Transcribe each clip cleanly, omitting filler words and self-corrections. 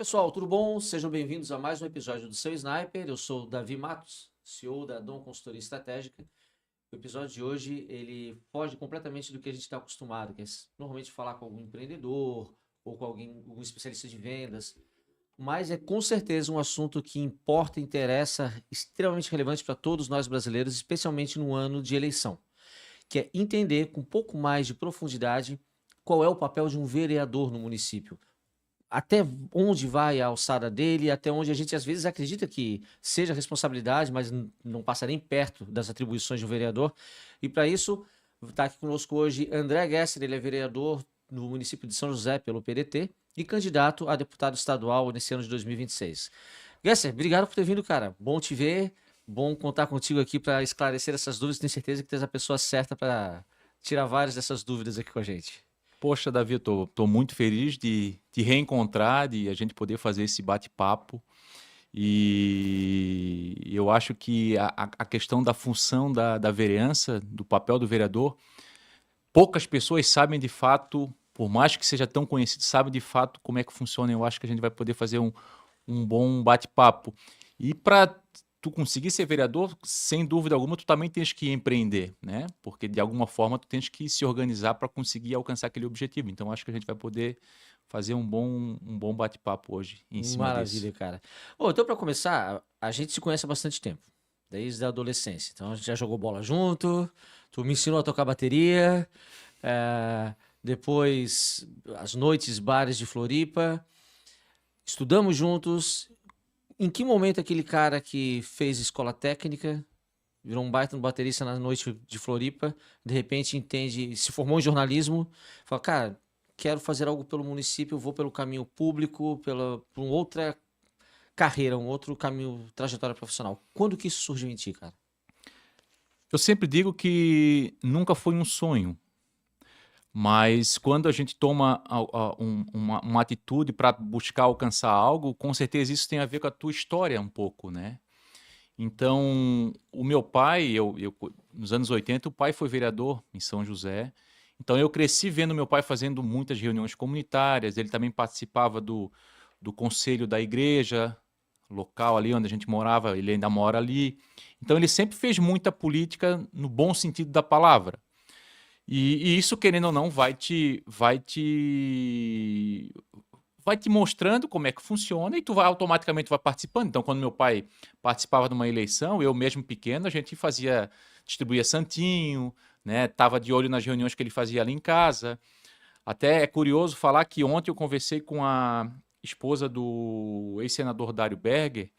Pessoal, tudo bom? Sejam bem-vindos a mais um episódio do Seu Sniper. Eu sou o Davi Matos, CEO da Dom Consultoria Estratégica. O episódio de hoje, ele foge completamente do que a gente está acostumado, que é normalmente falar com algum empreendedor ou com algum especialista de vendas, mas é com certeza um assunto que importa e interessa, extremamente relevante para todos nós brasileiros, especialmente no ano de eleição, que é entender com um pouco mais de profundidade qual é o papel de um vereador no município. Até onde vai a alçada dele, até onde a gente às vezes acredita que seja responsabilidade, mas não passa nem perto das atribuições de um vereador. E para isso, está aqui conosco hoje André Gesser, ele é vereador no município de São José pelo PDT e candidato a deputado estadual nesse ano de 2026. Gesser, obrigado por ter vindo, cara. Bom te ver, bom contar contigo aqui para esclarecer essas dúvidas. Tenho certeza que tu és a pessoa certa para tirar várias dessas dúvidas aqui com a gente. Poxa, Davi, eu tô muito feliz de te reencontrar, de a gente poder fazer esse bate-papo. E eu acho que a questão da função da vereança, do papel do vereador, poucas pessoas sabem de fato, por mais que seja tão conhecido, sabem de fato como é que funciona. Eu acho que a gente vai poder fazer um bom bate-papo. E para tu conseguir ser vereador, sem dúvida alguma, tu também tens que empreender, né? Porque de alguma forma tu tens que se organizar para conseguir alcançar aquele objetivo. Então acho que a gente vai poder fazer um bom bate-papo hoje em cima disso. Maravilha, cara. Ô, então, para começar, a gente se conhece há bastante tempo, desde a adolescência. Então, a gente já jogou bola junto, tu me ensinou a tocar bateria, depois as noites, bares de Floripa, estudamos juntos. Em que momento aquele cara que fez escola técnica, virou um baita no baterista na noite de Floripa, de repente entende, se formou em jornalismo, fala, cara, quero fazer algo pelo município, vou pelo caminho público, por uma outra carreira, um outro caminho, trajetória profissional. Quando que isso surgiu em ti, cara? Eu sempre digo que nunca foi um sonho, mas quando a gente toma uma atitude para buscar alcançar algo, com certeza isso tem a ver com a tua história um pouco, né? Então, o meu pai, nos anos 80, o pai foi vereador em São José. Então, eu cresci vendo meu pai fazendo muitas reuniões comunitárias. Ele também participava do conselho da igreja local ali onde a gente morava. Ele ainda mora ali. Então, ele sempre fez muita política no bom sentido da palavra. E isso, querendo ou não, vai te mostrando como é que funciona e tu vai automaticamente vai participando. Então, quando meu pai participava de uma eleição, eu mesmo pequeno, a gente distribuía santinho, né? Tava de olho nas reuniões que ele fazia ali em casa. Até é curioso falar que ontem eu conversei com a esposa do ex-senador Dário Berger,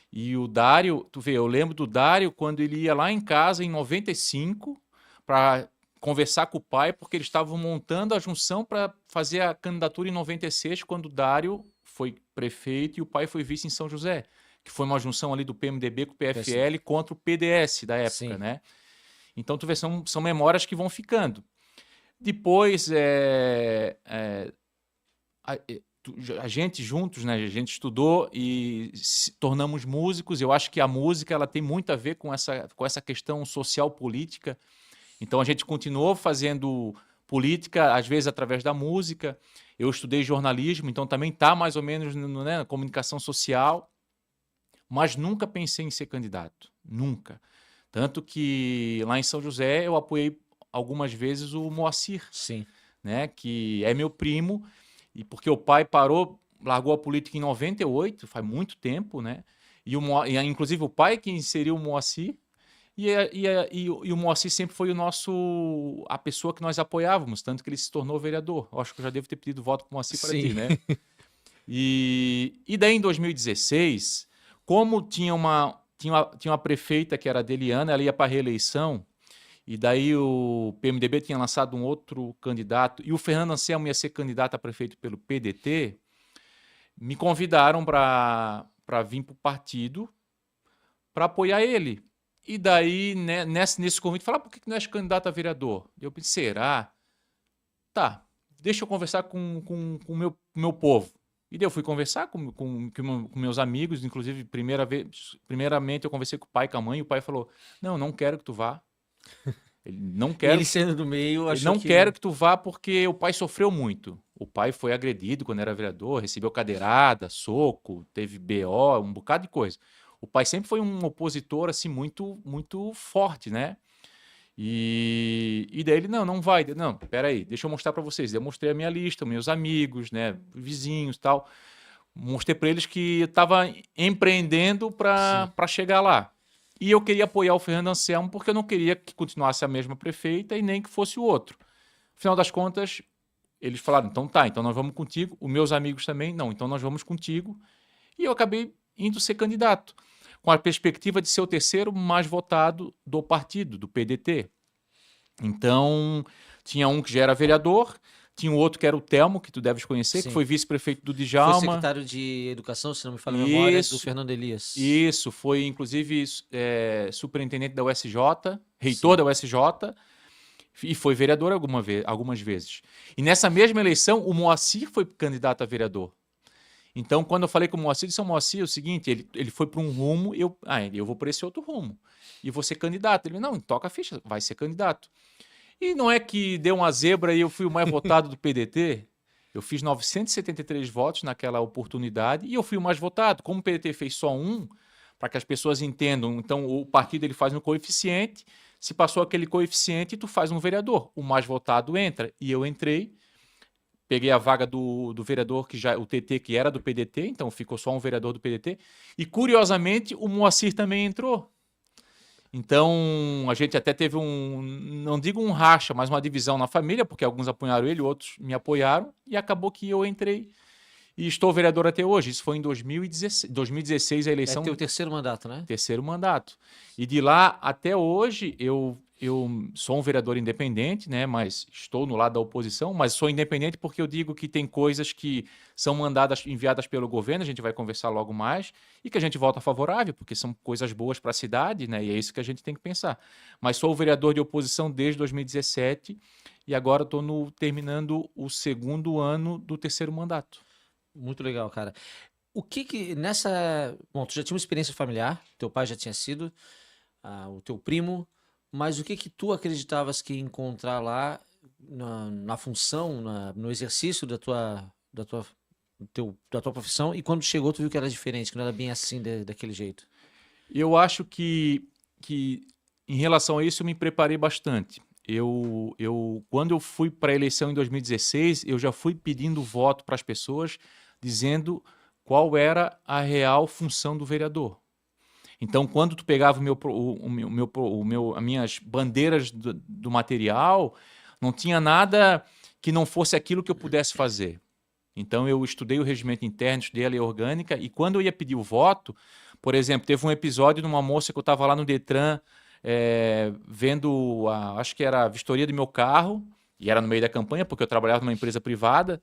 e o Dário, tu vê, eu lembro do Dário quando ele ia lá em casa em 95 para conversar com o pai, porque eles estavam montando a junção para fazer a candidatura em 96, quando o Dário foi prefeito e o pai foi vice em São José, que foi uma junção ali do PMDB com o PFL contra o PDS da época, Sim. né? Então, tu vê, são memórias que vão ficando. Depois, a gente juntos, né? A gente estudou e se tornamos músicos. Eu acho que a música ela tem muito a ver com essa questão social política. Então a gente continuou fazendo política, às vezes através da música. Eu estudei jornalismo, então também está mais ou menos né, na comunicação social, mas nunca pensei em ser candidato, nunca. Tanto que lá em São José eu apoiei algumas vezes o Moacir, Sim. né, que é meu primo, e porque o pai largou a política em 98, faz muito tempo, né? Inclusive o pai que inseriu o Moacir. E o Moacir sempre foi a pessoa que nós apoiávamos, tanto que ele se tornou vereador. Eu acho que eu já devo ter pedido voto para o Moacir para Sim. ti, né? E daí em 2016, como tinha uma prefeita que era a Deliana, ela ia para a reeleição, e daí o PMDB tinha lançado um outro candidato, e o Fernando Anselmo ia ser candidato a prefeito pelo PDT, me convidaram para vir para o partido para apoiar ele. E daí, né, nesse convite, falar, por que não és candidato a vereador? Eu pensei, será? Tá, deixa eu conversar com o meu povo. E daí eu fui conversar com meus amigos, inclusive, primeiramente eu conversei com o pai e com a mãe, e o pai falou, não quero que tu vá. Ele não E ele quero, sendo do meio, ele achou não que... quero que tu vá porque o pai sofreu muito. O pai foi agredido quando era vereador, recebeu cadeirada, soco, teve BO, um bocado de coisa. O pai sempre foi um opositor assim muito muito forte, né? E daí ele, não vai. Não, peraí, deixa eu mostrar para vocês. Eu mostrei a minha lista, meus amigos, né, vizinhos e tal. Mostrei para eles que eu estava empreendendo Sim. para chegar lá. E eu queria apoiar o Fernando Anselmo porque eu não queria que continuasse a mesma prefeita e nem que fosse o outro. Afinal das contas, eles falaram, então tá, então nós vamos contigo. Os meus amigos também, não, então nós vamos contigo. E eu acabei indo ser candidato, com a perspectiva de ser o terceiro mais votado do partido, do PDT. Então, tinha um que já era vereador, tinha um outro que era o Telmo, que tu deves conhecer, que Sim. foi vice-prefeito do Foi Djalma. secretário de Educação, se não me falha a memória, do Isso, Fernando Elias. isso, foi inclusive superintendente da USJ, reitor Sim. da USJ, e foi vereador algumas vezes. E nessa mesma eleição, o Moacir foi candidato a vereador. Então, quando eu falei com o Moacir, disse ao Moacir o seguinte, ele foi para um rumo, eu vou para esse outro rumo. E vou ser candidato. Ele, não, toca a ficha, vai ser candidato. E não é que deu uma zebra e eu fui o mais votado do PDT? Eu fiz 973 votos naquela oportunidade e eu fui o mais votado. Como o PDT fez só um, para que as pessoas entendam, então o partido ele faz um coeficiente, se passou aquele coeficiente, tu faz um vereador. O mais votado entra. E eu entrei, peguei a vaga do vereador, o TT, que era do PDT, então ficou só um vereador do PDT. E, curiosamente, o Moacir também entrou. Então, a gente até teve não digo um racha, mas uma divisão na família, porque alguns apoiaram ele, outros me apoiaram, e acabou que eu entrei e estou vereador até hoje. Isso foi em 2016 a É eleição, teu terceiro mandato, né? terceiro mandato. E de lá até hoje, eu sou um vereador independente, né? Mas estou no lado da oposição, mas sou independente porque eu digo que tem coisas que são enviadas pelo governo, a gente vai conversar logo mais, e que a gente vota favorável, porque são coisas boas para a cidade, né? E é isso que a gente tem que pensar. Mas sou vereador de oposição desde 2017 e agora estou terminando o segundo ano do terceiro mandato. Muito legal, cara. O que que nessa. Bom, tu já tinha uma experiência familiar, teu pai já tinha sido, o teu primo, mas o que que tu acreditavas que ia encontrar lá na função, no exercício da tua profissão, e quando chegou tu viu que era diferente, que não era bem assim, daquele jeito? Eu acho que em relação a isso, eu me preparei bastante. Quando eu fui para a eleição em 2016, eu já fui pedindo voto para as pessoas, dizendo qual era a real função do vereador. Então, quando tu pegava as minhas bandeiras do material, não tinha nada que não fosse aquilo que eu pudesse fazer. Então, eu estudei o regimento interno, estudei a lei orgânica, e quando eu ia pedir o voto, por exemplo, teve um episódio de uma moça que eu estava lá no Detran, vendo, acho que era a vistoria do meu carro, e era no meio da campanha, porque eu trabalhava numa empresa privada,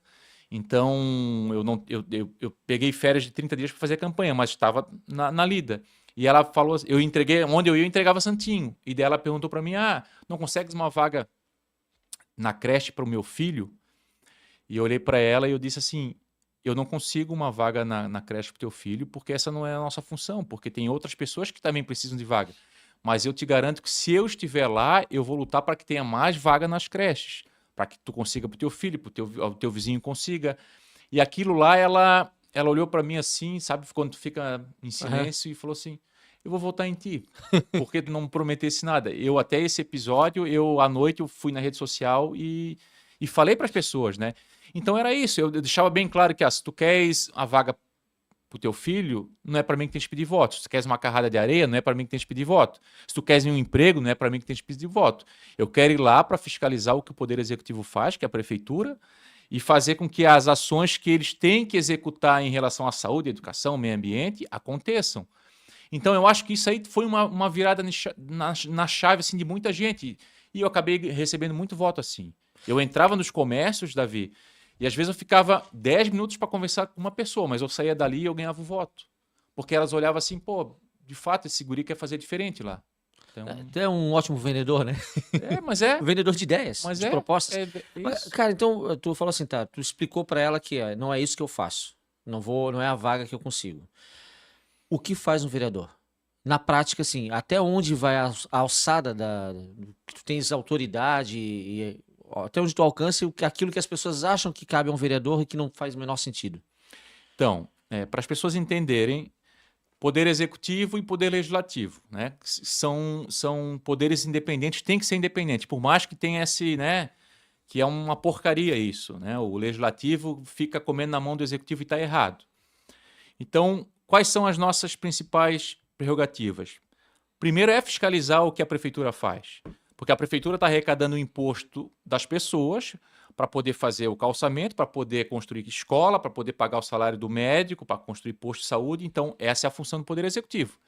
então eu peguei férias de 30 dias para fazer a campanha, mas estava na lida. E ela falou, eu entreguei, onde eu ia, eu entregava santinho. E daí ela perguntou para mim, não consegues uma vaga na creche para o meu filho? E eu olhei para ela e eu disse assim, eu não consigo uma vaga na creche para o teu filho, porque essa não é a nossa função, porque tem outras pessoas que também precisam de vaga. Mas eu te garanto que se eu estiver lá, eu vou lutar para que tenha mais vaga nas creches, para que tu consiga para o teu filho, para o teu vizinho consiga. E aquilo lá, ela olhou para mim assim, sabe, quando tu fica em Aham. silêncio e falou assim, eu vou votar em ti, porque tu não me prometesse nada. Eu até esse episódio, à noite eu fui na rede social e falei para as pessoas, né? Então era isso, eu deixava bem claro que se tu queres a vaga pro teu filho, não é para mim que tens que pedir voto. Se tu queres uma carrada de areia, não é para mim que tens que pedir voto. Se tu queres um emprego, não é para mim que tens que pedir voto. Eu quero ir lá para fiscalizar o que o Poder Executivo faz, que é a Prefeitura, e fazer com que as ações que eles têm que executar em relação à saúde, educação, meio ambiente, aconteçam. Então eu acho que isso aí foi uma virada na chave assim, de muita gente. E eu acabei recebendo muito voto assim. Eu entrava nos comércios, Davi, e às vezes eu ficava 10 minutos para conversar com uma pessoa, mas eu saía dali e eu ganhava o voto. Porque elas olhavam assim, pô, de fato esse guri quer fazer diferente lá. Então, Tu é um ótimo vendedor, né? mas é, Vendedor de ideias, mas de é, propostas. é Mas, isso. cara, então tu falou assim, tá, tu explicou pra ela que não é isso que eu faço. Não é a vaga que eu consigo. O que faz um vereador? Na prática, assim, até onde vai a alçada que tu tens autoridade até onde tu alcança aquilo que as pessoas acham que cabe a um vereador e que não faz o menor sentido. Então, para as pessoas entenderem, poder executivo e poder legislativo, né? São poderes independentes, tem que ser independente, por mais que tenha esse, né? Que é uma porcaria isso, né? O legislativo fica comendo na mão do executivo e está errado. Então, quais são as nossas principais prerrogativas? Primeiro é fiscalizar o que a prefeitura faz, porque a prefeitura está arrecadando o imposto das pessoas para poder fazer o calçamento, para poder construir escola, para poder pagar o salário do médico, para construir posto de saúde. Então, essa é a função do Poder Executivo.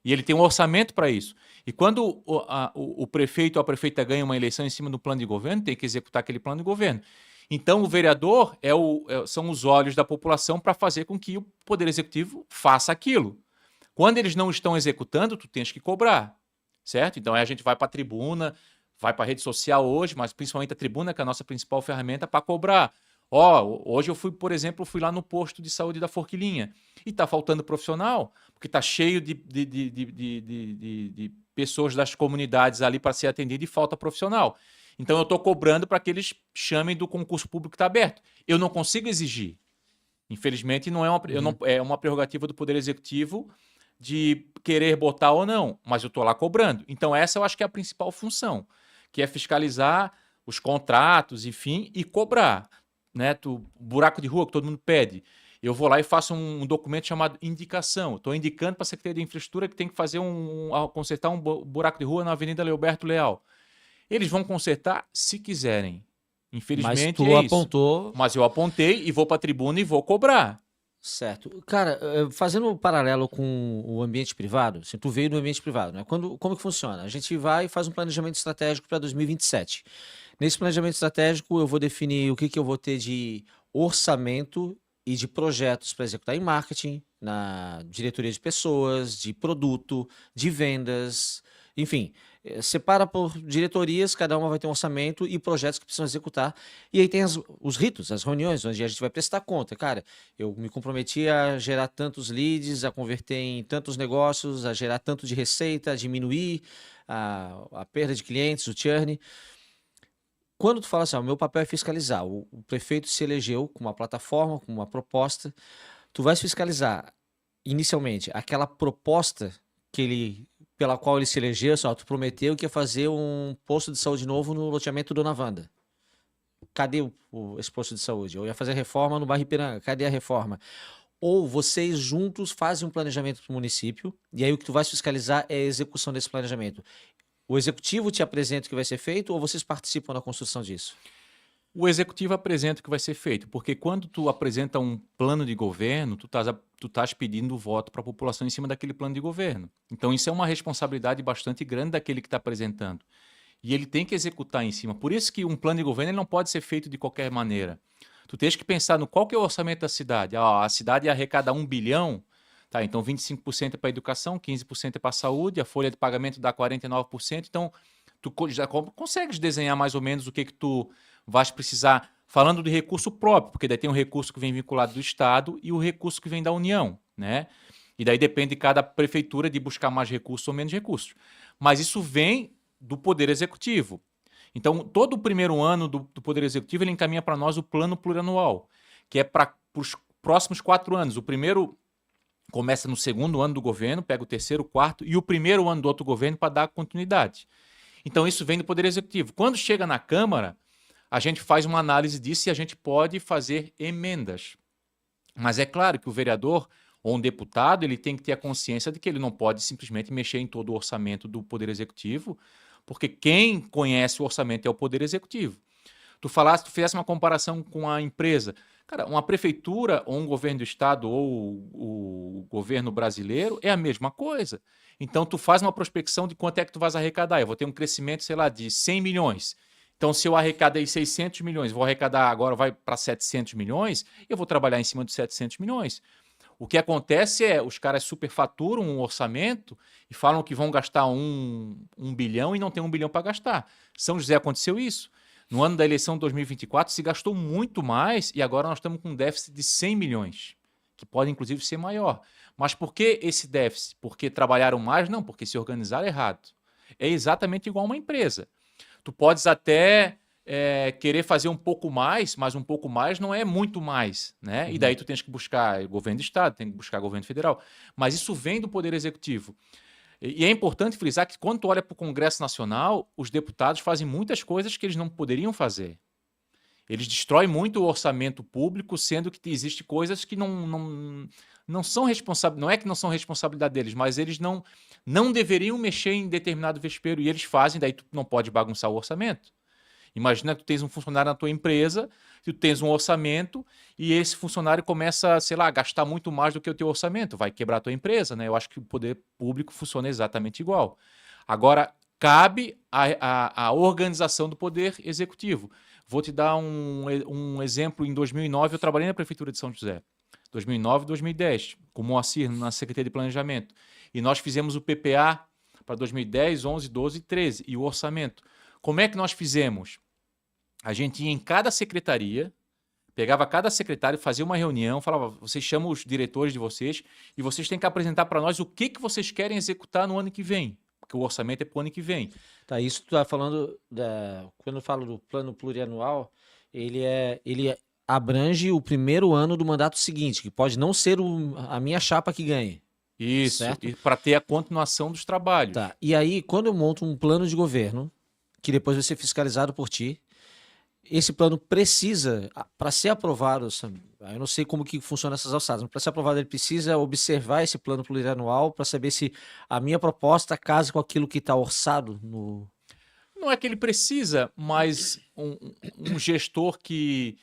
E ele tem um orçamento para isso. E quando o prefeito ou a prefeita ganha uma eleição em cima do plano de governo, tem que executar aquele plano de governo. Então, o vereador são os olhos da população para fazer com que o Poder Executivo faça aquilo. Quando eles não estão executando, tu tens que cobrar, certo? Então, aí a gente vai para a tribuna, vai para a rede social hoje, mas principalmente a tribuna, que é a nossa principal ferramenta para cobrar. Hoje eu fui, por exemplo, lá no posto de saúde da Forquilinha e está faltando profissional, porque está cheio de pessoas das comunidades ali para ser atendido e falta profissional. Então eu estou cobrando para que eles chamem do concurso público que está aberto. Eu não consigo exigir. Infelizmente, não é uma prerrogativa do Poder Executivo de querer botar ou não, mas eu estou lá cobrando. Então essa eu acho que é a principal função, que é fiscalizar os contratos, enfim, e cobrar. Né? Buraco de rua que todo mundo pede. Eu vou lá e faço um documento chamado indicação. Estou indicando para a Secretaria de Infraestrutura que tem que fazer consertar um buraco de rua na Avenida Leoberto Leal. Eles vão consertar se quiserem. Infelizmente, Mas tu apontou... Mas eu apontei e vou para a tribuna e vou cobrar. Certo. Cara, fazendo um paralelo com o ambiente privado, assim, tu veio do ambiente privado, né? Como que funciona? A gente vai e faz um planejamento estratégico para 2027. Nesse planejamento estratégico, eu vou definir o que eu vou ter de orçamento e de projetos para executar em marketing, na diretoria de pessoas, de produto, de vendas, enfim. Separa por diretorias, cada uma vai ter um orçamento e projetos que precisam executar. E aí tem os ritos, as reuniões, onde a gente vai prestar conta. Cara, eu me comprometi a gerar tantos leads, a converter em tantos negócios, a gerar tanto de receita, a diminuir a perda de clientes, o churn. Quando tu fala assim, o meu papel é fiscalizar, o prefeito se elegeu com uma plataforma, com uma proposta, tu vais fiscalizar inicialmente aquela proposta pela qual ele se elegeu, só tu prometeu que ia fazer um posto de saúde novo no loteamento Dona Wanda. Cadê esse posto de saúde? Eu ia fazer reforma no bairro Ipiranga, cadê a reforma? Ou vocês juntos fazem um planejamento para o município, e aí o que tu vais fiscalizar é a execução desse planejamento. O executivo te apresenta o que vai ser feito ou vocês participam da construção disso? O executivo apresenta o que vai ser feito, porque quando tu apresenta um plano de governo, tu estás pedindo o voto para a população em cima daquele plano de governo. Então isso é uma responsabilidade bastante grande daquele que está apresentando. E ele tem que executar em cima. Por isso que um plano de governo ele não pode ser feito de qualquer maneira. Tu tens que pensar no qual que é o orçamento da cidade. A cidade arrecada 1 bilhão, tá? Então 25% é para a educação, 15% é para a saúde, a folha de pagamento dá 49%. Então tu já consegues desenhar mais ou menos o que tu vais precisar, falando de recurso próprio, porque daí tem um recurso que vem vinculado do Estado e o recurso que vem da União, né? E daí depende de cada prefeitura de buscar mais recursos ou menos recursos. Mas isso vem do Poder Executivo. Então, todo o primeiro ano do Poder Executivo, ele encaminha para nós o plano plurianual, que é para os próximos 4 anos. O primeiro começa no segundo ano do governo, pega o terceiro, quarto e o primeiro ano do outro governo para dar continuidade. Então, isso vem do Poder Executivo. Quando chega na Câmara, a gente faz uma análise disso e a gente pode fazer emendas. Mas é claro que o vereador ou um deputado ele tem que ter a consciência de que ele não pode simplesmente mexer em todo o orçamento do Poder Executivo, porque quem conhece o orçamento é o Poder Executivo. Tu fizesse uma comparação com a empresa. Cara, uma prefeitura ou um governo do estado ou o governo brasileiro é a mesma coisa. Então, tu faz uma prospecção de quanto é que tu vais arrecadar. Eu vou ter um crescimento, sei lá, de 100 milhões. Então, se eu arrecadei 600 milhões, vou arrecadar agora, vai para 700 milhões, eu vou trabalhar em cima dos 700 milhões. O que acontece é, os caras superfaturam um orçamento e falam que vão gastar um bilhão e não tem 1 bilhão para gastar. São José aconteceu isso. No ano da eleição de 2024 se gastou muito mais e agora nós estamos com um déficit de 100 milhões, que pode inclusive ser maior. Mas por que esse déficit? Porque trabalharam mais? Não, porque se organizaram errado. É exatamente igual uma empresa. Tu podes até querer fazer um pouco mais, mas um pouco mais não é muito mais, né? E daí tu tens que buscar governo do estado, tem que buscar governo federal. Mas isso vem do Poder Executivo. E é importante frisar que quando tu olha para o Congresso Nacional, os deputados fazem muitas coisas que eles não poderiam fazer. Eles destroem muito o orçamento público, sendo que existem coisas que não são responsabilidade, não é que não são responsabilidade deles, mas eles não deveriam mexer em determinado vespeiro e eles fazem, daí tu não pode bagunçar o orçamento. Imagina que tu tens um funcionário na tua empresa, tu tens um orçamento e esse funcionário começa, sei lá, a gastar muito mais do que o teu orçamento, vai quebrar a tua empresa, né? Eu acho que o poder público funciona exatamente igual. Agora, cabe a organização do poder executivo. Vou te dar um exemplo. Em 2009, eu trabalhei na Prefeitura de São José. 2009 e 2010, com o Moacir na Secretaria de Planejamento. E nós fizemos o PPA para 2010, 11, 12 e 13, e o orçamento. Como é que nós fizemos? A gente ia em cada secretaria, pegava cada secretário, fazia uma reunião, falava, vocês chamam os diretores de vocês e vocês têm que apresentar para nós o que vocês querem executar no ano que vem, porque o orçamento é para o ano que vem. Tá, isso tu tá falando, quando eu falo do plano plurianual, ele abrange o primeiro ano do mandato seguinte, que pode não ser a minha chapa que ganhe. Isso, Certo? e para ter a continuação dos trabalhos. Tá, e aí quando eu monto um plano de governo, que depois vai ser fiscalizado por ti, esse plano precisa, para ser aprovado, eu não sei como que funciona essas alçadas, mas para ser aprovado ele precisa observar esse plano plurianual para saber se a minha proposta casa com aquilo que está orçado no... Não é que ele precisa, mas um gestor que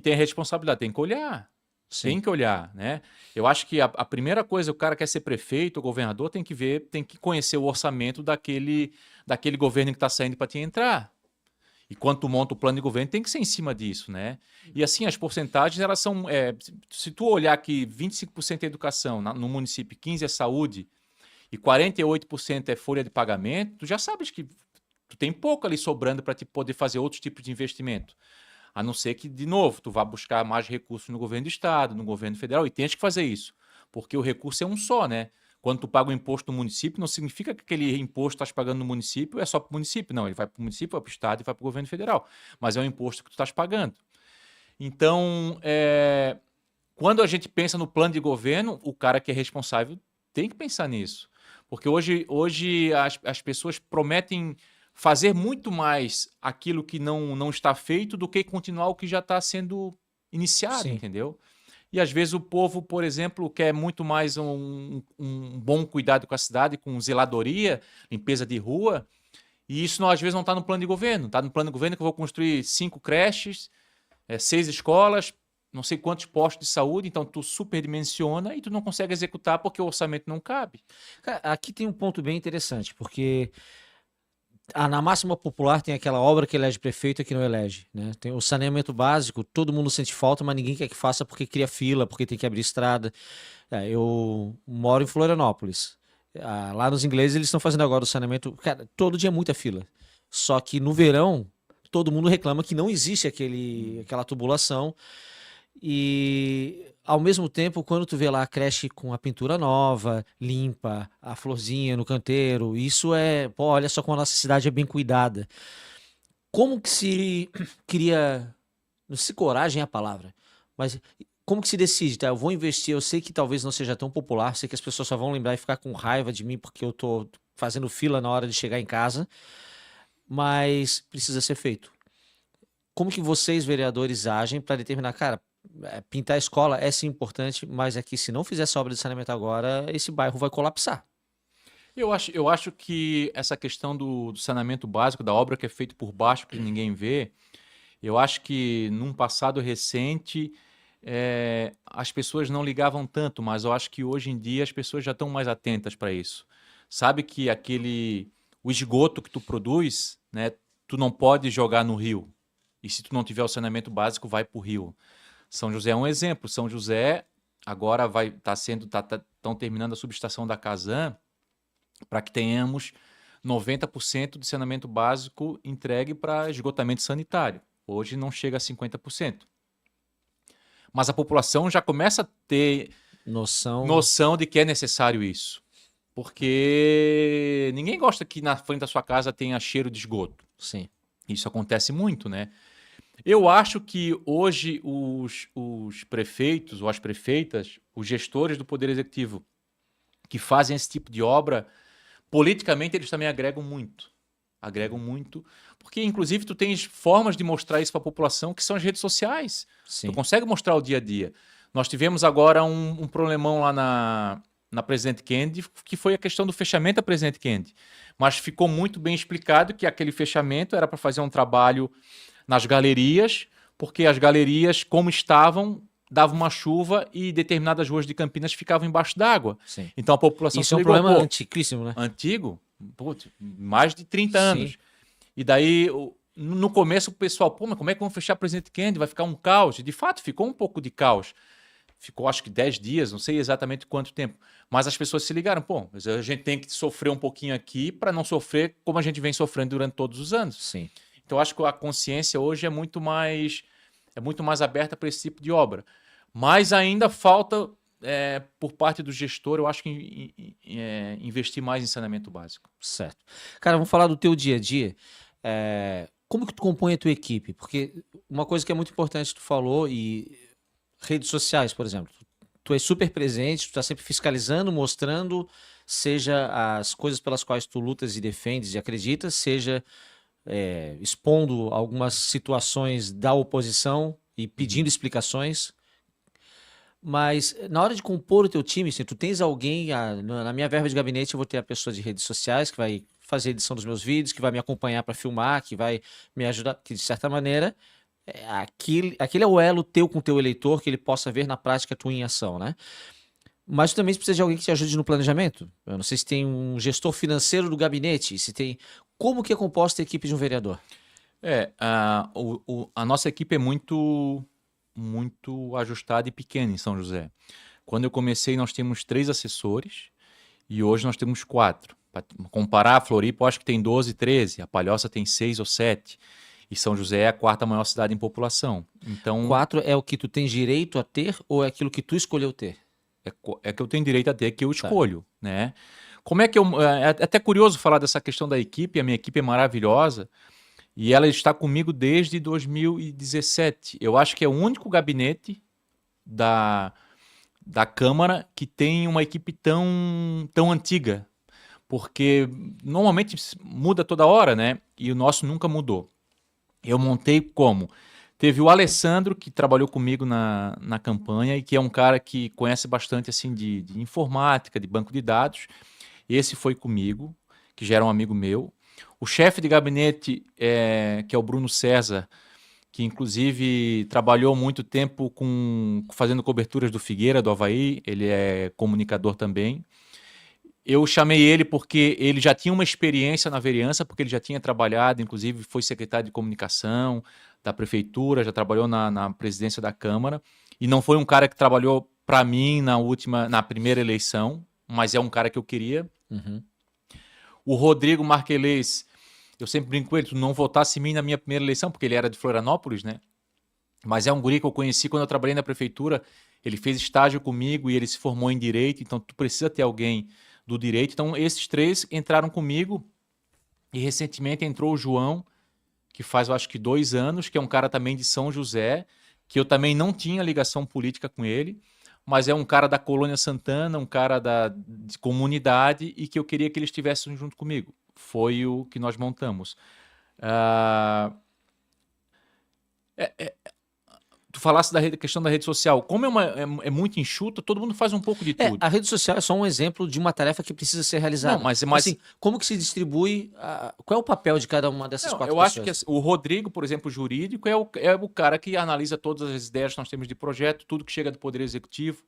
tem a responsabilidade, tem que olhar. Sim. Tem que olhar, né? Eu acho que a primeira coisa, o cara quer ser prefeito ou governador, tem que ver, tem que conhecer o orçamento daquele governo que está saindo para te entrar. E quando tu monta o plano de governo, tem que ser em cima disso, né? E assim, as porcentagens, elas são... se tu olhar que 25% é educação, no município, 15% é saúde e 48% é folha de pagamento, tu já sabes que tu tem pouco ali sobrando para te poder fazer outros tipos de investimento. A não ser que, de novo, tu vá buscar mais recursos no governo do estado, no governo federal, e tens que fazer isso. Porque o recurso é um só, né? Quando tu paga o imposto no município, não significa que aquele imposto que tu estás pagando no município é só para o município. Não, ele vai para o município, vai para o estado e vai para o governo federal. Mas é um imposto que tu estás pagando. Então, quando a gente pensa no plano de governo, o cara que é responsável tem que pensar nisso. Porque hoje as pessoas prometem fazer muito mais aquilo que não está feito do que continuar o que já está sendo iniciado, Sim. entendeu? E às vezes o povo, por exemplo, quer muito mais um bom cuidado com a cidade, com zeladoria, limpeza de rua, e isso às vezes não está no plano de governo. Está no plano de governo que eu vou construir 5 creches, 6 escolas, não sei quantos postos de saúde, então tu superdimensiona e tu não consegue executar porque o orçamento não cabe. Cara, aqui tem um ponto bem interessante, porque na máxima popular tem aquela obra que elege prefeito e que não elege, né? Tem o saneamento básico, todo mundo sente falta, mas ninguém quer que faça porque cria fila, porque tem que abrir estrada. Eu moro em Florianópolis. Lá nos ingleses eles estão fazendo agora o saneamento, cara, todo dia é muita fila. Só que no verão todo mundo reclama que não existe aquela tubulação. E ao mesmo tempo, quando tu vê lá a creche com a pintura nova, limpa, a florzinha no canteiro, isso pô, olha só como a nossa cidade é bem cuidada. Como que se cria, não sei se coragem é a palavra, mas como que se decide, tá? Eu vou investir, eu sei que talvez não seja tão popular, sei que as pessoas só vão lembrar e ficar com raiva de mim porque eu tô fazendo fila na hora de chegar em casa, mas precisa ser feito. Como que vocês, vereadores, agem para determinar, cara, pintar a escola é sim importante, mas aqui se não fizer essa obra de saneamento agora, esse bairro vai colapsar. Eu acho que essa questão do saneamento básico, da obra que é feita por baixo, que ninguém vê, eu acho que num passado recente as pessoas não ligavam tanto, mas eu acho que hoje em dia as pessoas já estão mais atentas para isso. Sabe que o esgoto que tu produz, né, tu não pode jogar no rio. E se tu não tiver o saneamento básico, vai para o rio. São José é um exemplo. São José agora estão terminando a subestação da Casan para que tenhamos 90% de saneamento básico entregue para esgotamento sanitário. Hoje não chega a 50%. Mas a população já começa a ter noção de que é necessário isso. Porque ninguém gosta que na frente da sua casa tenha cheiro de esgoto. Sim. Isso acontece muito, né? Eu acho que hoje os prefeitos ou as prefeitas, os gestores do Poder Executivo que fazem esse tipo de obra, politicamente eles também agregam muito, porque inclusive tu tens formas de mostrar isso para a população que são as redes sociais. Tu Sim. consegue mostrar o dia a dia. Nós tivemos agora um problemão lá na Presidente Kennedy, que foi a questão do fechamento da Presidente Kennedy. Mas ficou muito bem explicado que aquele fechamento era para fazer um trabalho nas galerias, porque as galerias, como estavam, dava uma chuva e determinadas ruas de Campinas ficavam embaixo d'água. Sim. Então a população Isso é um ligou, problema pô, antiquíssimo, né? antigo, putz, mais de 30 anos. Sim. E daí, no começo, o pessoal, pô, mas como é que vão fechar Presidente Kennedy? Vai ficar um caos. E de fato, ficou um pouco de caos. Ficou, acho que 10 dias, não sei exatamente quanto tempo. Mas as pessoas se ligaram, pô, mas a gente tem que sofrer um pouquinho aqui para não sofrer como a gente vem sofrendo durante todos os anos. Sim. Então, acho que a consciência hoje é muito mais aberta para esse tipo de obra. Mas ainda falta, por parte do gestor, eu acho que investir mais em saneamento básico. Certo. Cara, vamos falar do teu dia a dia. Como que tu compõe a tua equipe? Porque uma coisa que é muito importante, tu falou, e redes sociais, por exemplo. Tu és super presente, tu tá sempre fiscalizando, mostrando, seja as coisas pelas quais tu lutas e defendes e acreditas, seja expondo algumas situações da oposição e pedindo explicações. Mas na hora de compor o teu time, assim, tu tens alguém, na minha verba de gabinete eu vou ter a pessoa de redes sociais que vai fazer a edição dos meus vídeos, que vai me acompanhar para filmar, que vai me ajudar, que de certa maneira aquele é o elo teu com o teu eleitor, que ele possa ver na prática tu em ação, né? Mas tu também precisa de alguém que te ajude no planejamento. Eu não sei se tem um gestor financeiro do gabinete, se tem... Como que é composta a equipe de um vereador? A nossa equipe é muito ajustada e pequena em São José. Quando eu comecei, nós tínhamos 3 assessores e hoje nós temos 4. Para comparar, a Floripa, eu acho que tem 12, 13. A Palhoça tem 6 ou 7. E São José é a 4ª maior cidade em população. Então, 4 é o que tu tens direito a ter ou é aquilo que tu escolheu ter? é que eu tenho direito a ter, que eu escolho, né? Como é que é até curioso falar dessa questão da equipe. A minha equipe é maravilhosa e ela está comigo desde 2017. Eu acho que é o único gabinete da Câmara que tem uma equipe tão antiga, porque normalmente muda toda hora, né? E o nosso nunca mudou. Eu montei como? Teve o Alessandro, que trabalhou comigo na campanha e que é um cara que conhece bastante assim de informática, de banco de dados. Esse foi comigo, que já era um amigo meu. O chefe de gabinete, que é o Bruno César, que inclusive trabalhou muito tempo fazendo coberturas do Figueira, do Avaí. Ele é comunicador também. Eu chamei ele porque ele já tinha uma experiência na vereança, porque ele já tinha trabalhado, inclusive foi secretário de comunicação da prefeitura, já trabalhou na presidência da Câmara, e não foi um cara que trabalhou para mim na primeira eleição, mas é um cara que eu queria. Uhum. O Rodrigo Marquelês, eu sempre brinco com ele, tu não votasse em mim na minha primeira eleição, porque ele era de Florianópolis, né? Mas é um guri que eu conheci quando eu trabalhei na prefeitura, ele fez estágio comigo e ele se formou em Direito, então tu precisa ter alguém do Direito. Então esses 3 entraram comigo e recentemente entrou o João, que faz eu acho que 2 anos, que é um cara também de São José, que eu também não tinha ligação política com ele, mas é um cara da Colônia Santana, um cara de comunidade e que eu queria que eles estivessem junto comigo. Foi o que nós montamos. Tu falasse da questão da rede social. Como é muito enxuta, todo mundo faz um pouco de tudo. A rede social é só um exemplo de uma tarefa que precisa ser realizada. Não, mas assim, como que se distribui? Qual é o papel de cada uma dessas 4 pessoas? Eu acho que o Rodrigo, por exemplo, jurídico, é o cara que analisa todas as ideias que nós temos de projeto, tudo que chega do Poder Executivo.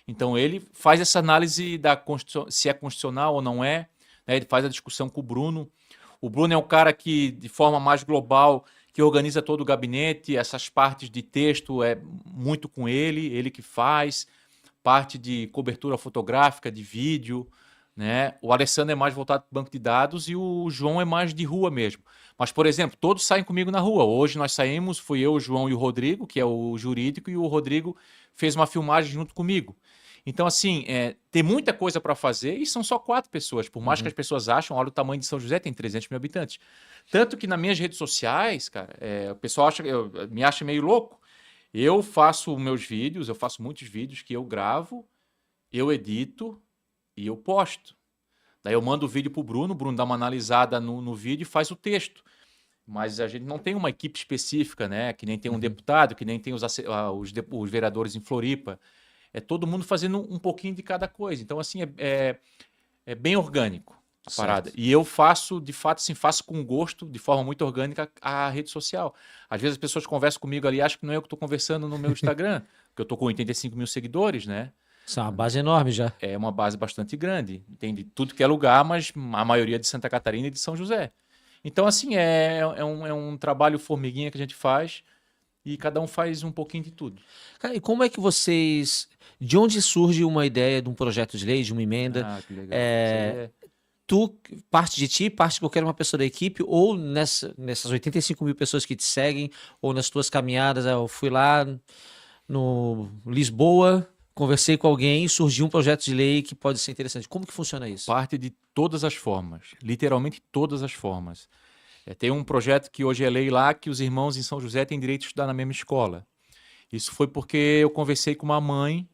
Então ele faz essa análise se é constitucional ou não é, né? Ele faz a discussão com o Bruno. O Bruno é um cara que, de forma mais global, que organiza todo o gabinete, essas partes de texto é muito com ele que faz, parte de cobertura fotográfica, de vídeo, né? O Alessandro é mais voltado para o banco de dados e o João é mais de rua mesmo. Mas, por exemplo, todos saem comigo na rua. Hoje nós saímos, fui eu, o João e o Rodrigo, que é o jurídico, e o Rodrigo fez uma filmagem junto comigo. Então, assim, tem muita coisa para fazer e são só 4 pessoas. Por mais que Uhum. as pessoas acham, olha o tamanho de São José, tem 300 mil habitantes. Tanto que nas minhas redes sociais, cara, o pessoal me acha meio louco. Eu faço meus vídeos, eu faço muitos vídeos que eu gravo, eu edito e eu posto. Daí eu mando o vídeo pro Bruno, o Bruno dá uma analisada no vídeo e faz o texto. Mas a gente não tem uma equipe específica, né? Que nem tem um deputado, que nem tem os vereadores em Floripa. É todo mundo fazendo um pouquinho de cada coisa. Então, assim, é bem orgânico a parada. Certo. E eu faço, de fato, assim, faço com gosto, de forma muito orgânica, a rede social. Às vezes as pessoas conversam comigo ali, acham que não é eu que estou conversando no meu Instagram, porque eu estou com 85 mil seguidores, né? Isso é uma base enorme já. É uma base bastante grande. Tem de tudo que é lugar, mas a maioria de Santa Catarina e de São José. Então, assim, é um trabalho formiguinha que a gente faz e cada um faz um pouquinho de tudo. Cara, e como é que vocês. De onde surge uma ideia de um projeto de lei, de uma emenda? Ah, que legal. Isso aí é... Parte de ti, parte de qualquer uma pessoa da equipe, ou nessas 85 mil pessoas que te seguem, ou nas tuas caminhadas, eu fui lá no Lisboa, conversei com alguém e surgiu um projeto de lei que pode ser interessante. Como que funciona isso? Parte de todas as formas, literalmente todas as formas. Tem um projeto que hoje é lei lá que os irmãos em São José têm direito de estudar na mesma escola. Isso foi porque eu conversei com uma mãe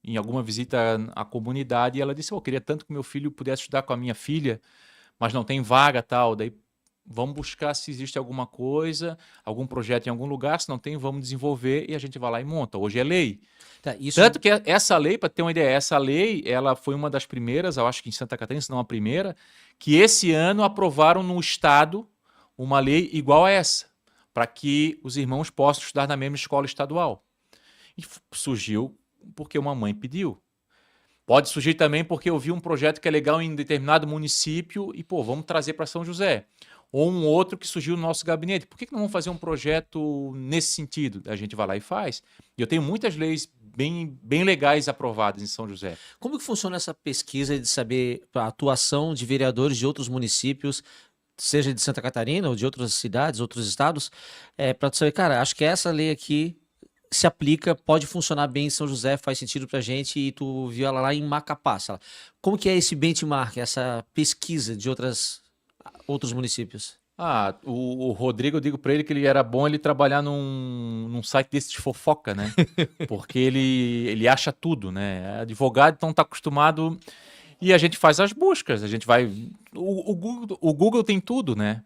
em alguma visita à comunidade e ela disse: eu queria tanto que meu filho pudesse estudar com a minha filha, mas não tem vaga tal. Daí vamos buscar se existe alguma coisa, algum projeto em algum lugar. Se não tem, vamos desenvolver e a gente vai lá e monta. Hoje é lei. Tá, Tanto que essa lei, para ter uma ideia, essa lei ela foi uma das primeiras, eu acho que em Santa Catarina, se não a primeira, que esse ano aprovaram no estado uma lei igual a essa, para que os irmãos possam estudar na mesma escola estadual. E surgiu porque uma mãe pediu. Pode surgir também porque eu vi um projeto que é legal em determinado município e, pô, vamos trazer para São José. Ou um outro que surgiu no nosso gabinete. Por que não vamos fazer um projeto nesse sentido? A gente vai lá e faz. E eu tenho muitas leis bem legais aprovadas em São José. Como que funciona essa pesquisa de saber a atuação de vereadores de outros municípios, seja de Santa Catarina ou de outras cidades, outros estados, para tu saber, cara, acho que essa lei aqui se aplica, pode funcionar bem em São José, faz sentido pra gente, e tu viu ela lá em Macapá, sei lá. Como que é esse benchmark, essa pesquisa de outros municípios? O Rodrigo, eu digo para ele que ele era bom ele trabalhar num site desse de fofoca, né? Porque ele acha tudo, né? Advogado, então tá acostumado. E a gente faz as buscas, a gente vai. O Google tem tudo, né?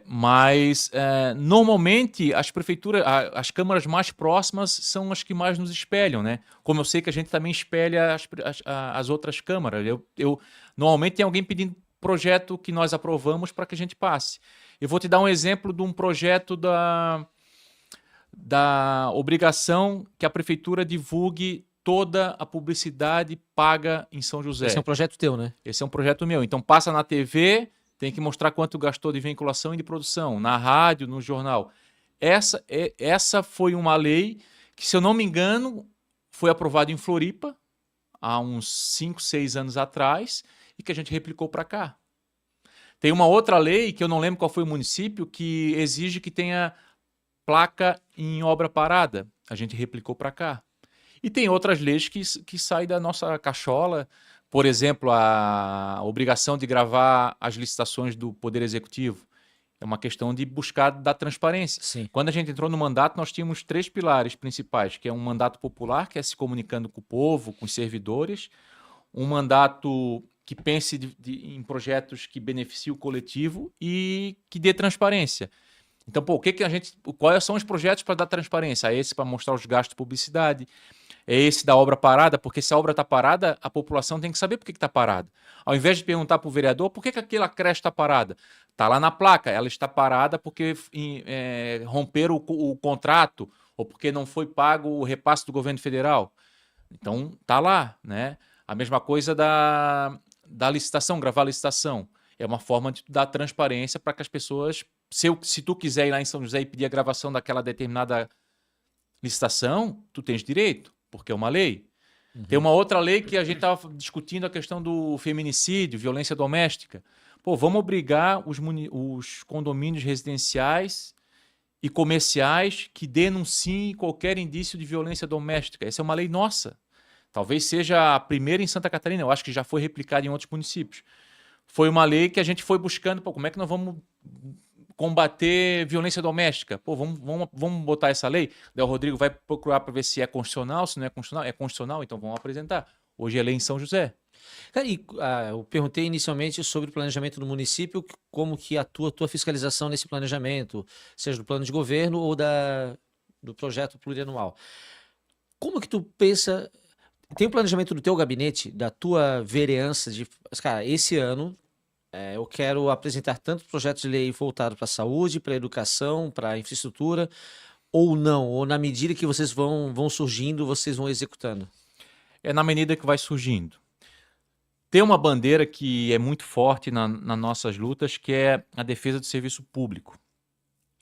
Mas normalmente as prefeituras, as câmaras mais próximas são as que mais nos espelham, né? Como eu sei que a gente também espelha as outras câmaras. Normalmente tem alguém pedindo projeto que nós aprovamos para que a gente passe. Eu vou te dar um exemplo de um projeto da obrigação que a prefeitura divulgue toda a publicidade paga em São José. Esse é um projeto teu, né? Esse é um projeto meu. Então passa na TV, tem que mostrar quanto gastou de vinculação e de produção, na rádio, no jornal. Essa foi uma lei que, se eu não me engano, foi aprovada em Floripa há uns 5, 6 anos atrás e que a gente replicou para cá. Tem uma outra lei, que eu não lembro qual foi o município, que exige que tenha placa em obra parada. A gente replicou para cá. E tem outras leis que saem da nossa cachola. Por exemplo, a obrigação de gravar as licitações do Poder Executivo. É uma questão de buscar da transparência. Sim. Quando a gente entrou no mandato, nós tínhamos 3 pilares principais, que é um mandato popular, que é se comunicando com o povo, com os servidores, um mandato que pense em projetos que beneficiem o coletivo e que dê transparência. Então, quais são os projetos para dar transparência? É esse para mostrar os gastos de publicidade, é esse da obra parada, porque se a obra está parada, a população tem que saber por que está parada. Ao invés de perguntar para o vereador por que aquela creche está parada, está lá na placa, ela está parada porque romperam o contrato ou porque não foi pago o repasse do governo federal. Então, está lá, né? A mesma coisa da licitação, gravar a licitação. É uma forma de dar transparência para que as pessoas, se tu quiser ir lá em São José e pedir a gravação daquela determinada licitação, tu tens direito, porque é uma lei. Uhum. Tem uma outra lei que a gente estava discutindo a questão do feminicídio, violência doméstica. Pô, vamos obrigar os condomínios residenciais e comerciais que denunciem qualquer indício de violência doméstica. Essa é uma lei nossa. Talvez seja a primeira em Santa Catarina, eu acho que já foi replicada em outros municípios. Foi uma lei que a gente foi buscando, pô, como é que nós vamos combater violência doméstica? Pô, vamos botar essa lei? Daí o Rodrigo vai procurar para ver se é constitucional, se não é constitucional. É constitucional, então vamos apresentar. Hoje é lei em São José. Cara, eu perguntei inicialmente sobre o planejamento do município, como que atua a tua fiscalização nesse planejamento, seja do plano de governo ou do projeto plurianual. Como que tu pensa, tem um planejamento do teu gabinete, da tua vereança, cara, esse ano eu quero apresentar tantos projetos de lei voltados para a saúde, para a educação, para a infraestrutura, ou não, ou na medida que vocês vão surgindo, vocês vão executando? É na medida que vai surgindo. Tem uma bandeira que é muito forte nas nossas lutas, que é a defesa do serviço público.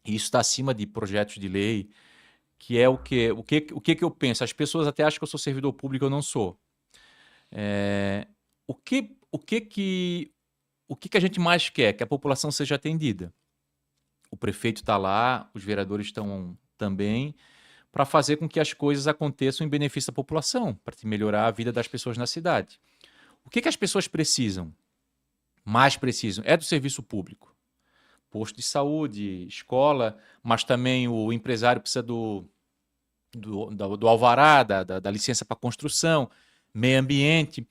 E isso está acima de projetos de lei, que é o que eu penso. As pessoas até acham que eu sou servidor público, eu não sou. O que a gente mais quer? Que a população seja atendida. O prefeito está lá, os vereadores estão também, para fazer com que as coisas aconteçam em benefício da população, para melhorar a vida das pessoas na cidade. O que as pessoas precisam? Mais precisam? É do serviço público. Posto de saúde, escola, mas também o empresário precisa do alvará, da licença para construção, meio ambiente.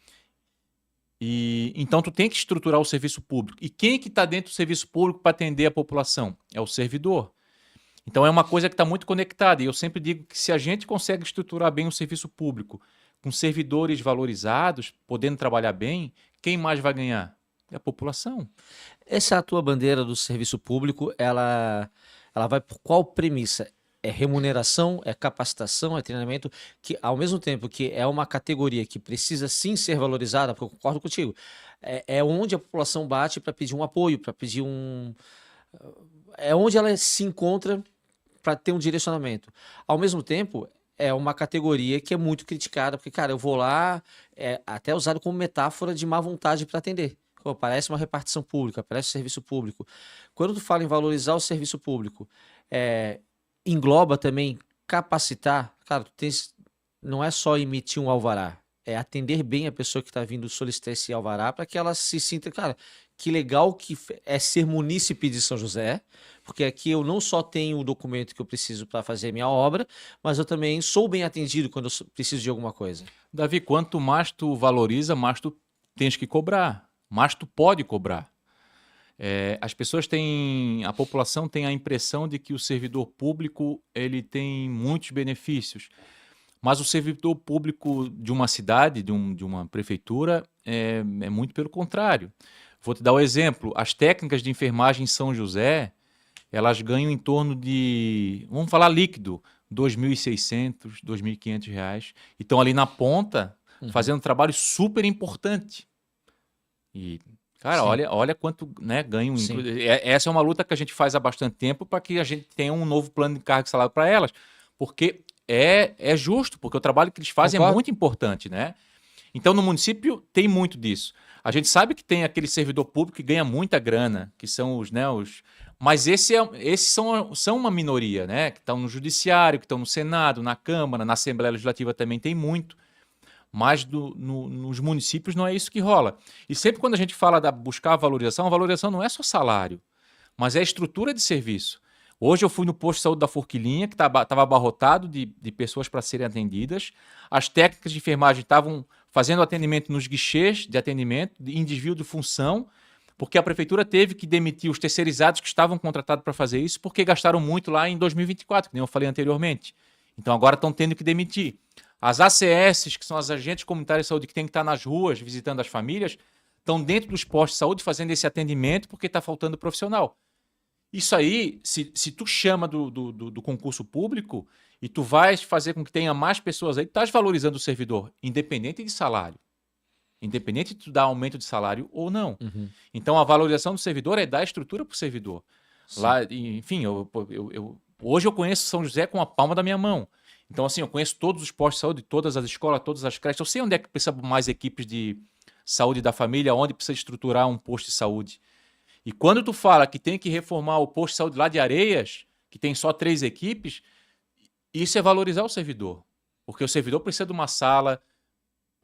E então tu tem que estruturar o serviço público. E quem que está dentro do serviço público para atender a população? É o servidor. Então é uma coisa que está muito conectada. E eu sempre digo que se a gente consegue estruturar bem o serviço público, com servidores valorizados, podendo trabalhar bem, quem mais vai ganhar? É a população. Essa tua bandeira do serviço público, ela vai por qual premissa? É remuneração, é capacitação, é treinamento, que ao mesmo tempo que é uma categoria que precisa sim ser valorizada, porque eu concordo contigo, é onde a população bate para pedir um apoio, para pedir é onde ela se encontra para ter um direcionamento. Ao mesmo tempo, é uma categoria que é muito criticada, porque, cara, eu vou lá, até usado como metáfora de má vontade para atender. Pô, parece uma repartição pública, parece serviço público. Quando tu fala em valorizar o serviço público, engloba também capacitar, cara, não é só emitir um alvará, é atender bem a pessoa que está vindo solicitar esse alvará para que ela se sinta, cara, que legal que é ser munícipe de São José, porque aqui eu não só tenho o documento que eu preciso para fazer a minha obra, mas eu também sou bem atendido quando eu preciso de alguma coisa. Davi, quanto mais tu valoriza, mais tu tens que cobrar, mais tu pode cobrar. As pessoas a população tem a impressão de que o servidor público ele tem muitos benefícios, mas o servidor público de uma cidade, de uma prefeitura, é muito pelo contrário. Vou te dar um exemplo. As técnicas de enfermagem em São José, elas ganham em torno de, vamos falar líquido, R$ 2.600, R$ 2.500. E estão ali na ponta, fazendo um trabalho super importante. E, cara, olha quanto ganham. Essa é uma luta que a gente faz há bastante tempo para que a gente tenha um novo plano de carga e salário para elas. Porque é justo, porque o trabalho que eles fazem é muito importante, né? Então, no município, tem muito disso. A gente sabe que tem aquele servidor público que ganha muita grana, que são os... Mas esses são uma minoria, né? Que estão no judiciário, que estão no Senado, na Câmara, na Assembleia Legislativa também tem muito. Mas nos municípios não é isso que rola. E sempre quando a gente fala da buscar a valorização não é só salário, mas é a estrutura de serviço. Hoje eu fui no posto de saúde da Forquilinha, que estava abarrotado de pessoas para serem atendidas. As técnicas de enfermagem estavam fazendo atendimento nos guichês de atendimento, em desvio de função, porque a prefeitura teve que demitir os terceirizados que estavam contratados para fazer isso, porque gastaram muito lá em 2024, que nem eu falei anteriormente. Então agora estão tendo que demitir. As ACS, que são as agentes comunitárias de saúde, que têm que estar nas ruas visitando as famílias, estão dentro dos postos de saúde fazendo esse atendimento porque está faltando profissional. Isso aí, se tu chama do concurso público e tu vais fazer com que tenha mais pessoas aí, tu estás valorizando o servidor, independente de salário. Independente de tu dar aumento de salário ou não. Então, a valorização do servidor é dar estrutura para o servidor. Lá, enfim, hoje eu conheço São José com a palma da minha mão. Então, assim, eu conheço todos os postos de saúde, todas as escolas, todas as creches. Eu sei onde é que precisa mais equipes de saúde da família, onde precisa estruturar um posto de saúde. E quando tu fala que tem que reformar o posto de saúde lá de Areias, que tem só 3 equipes, isso é valorizar o servidor. Porque o servidor precisa de uma sala,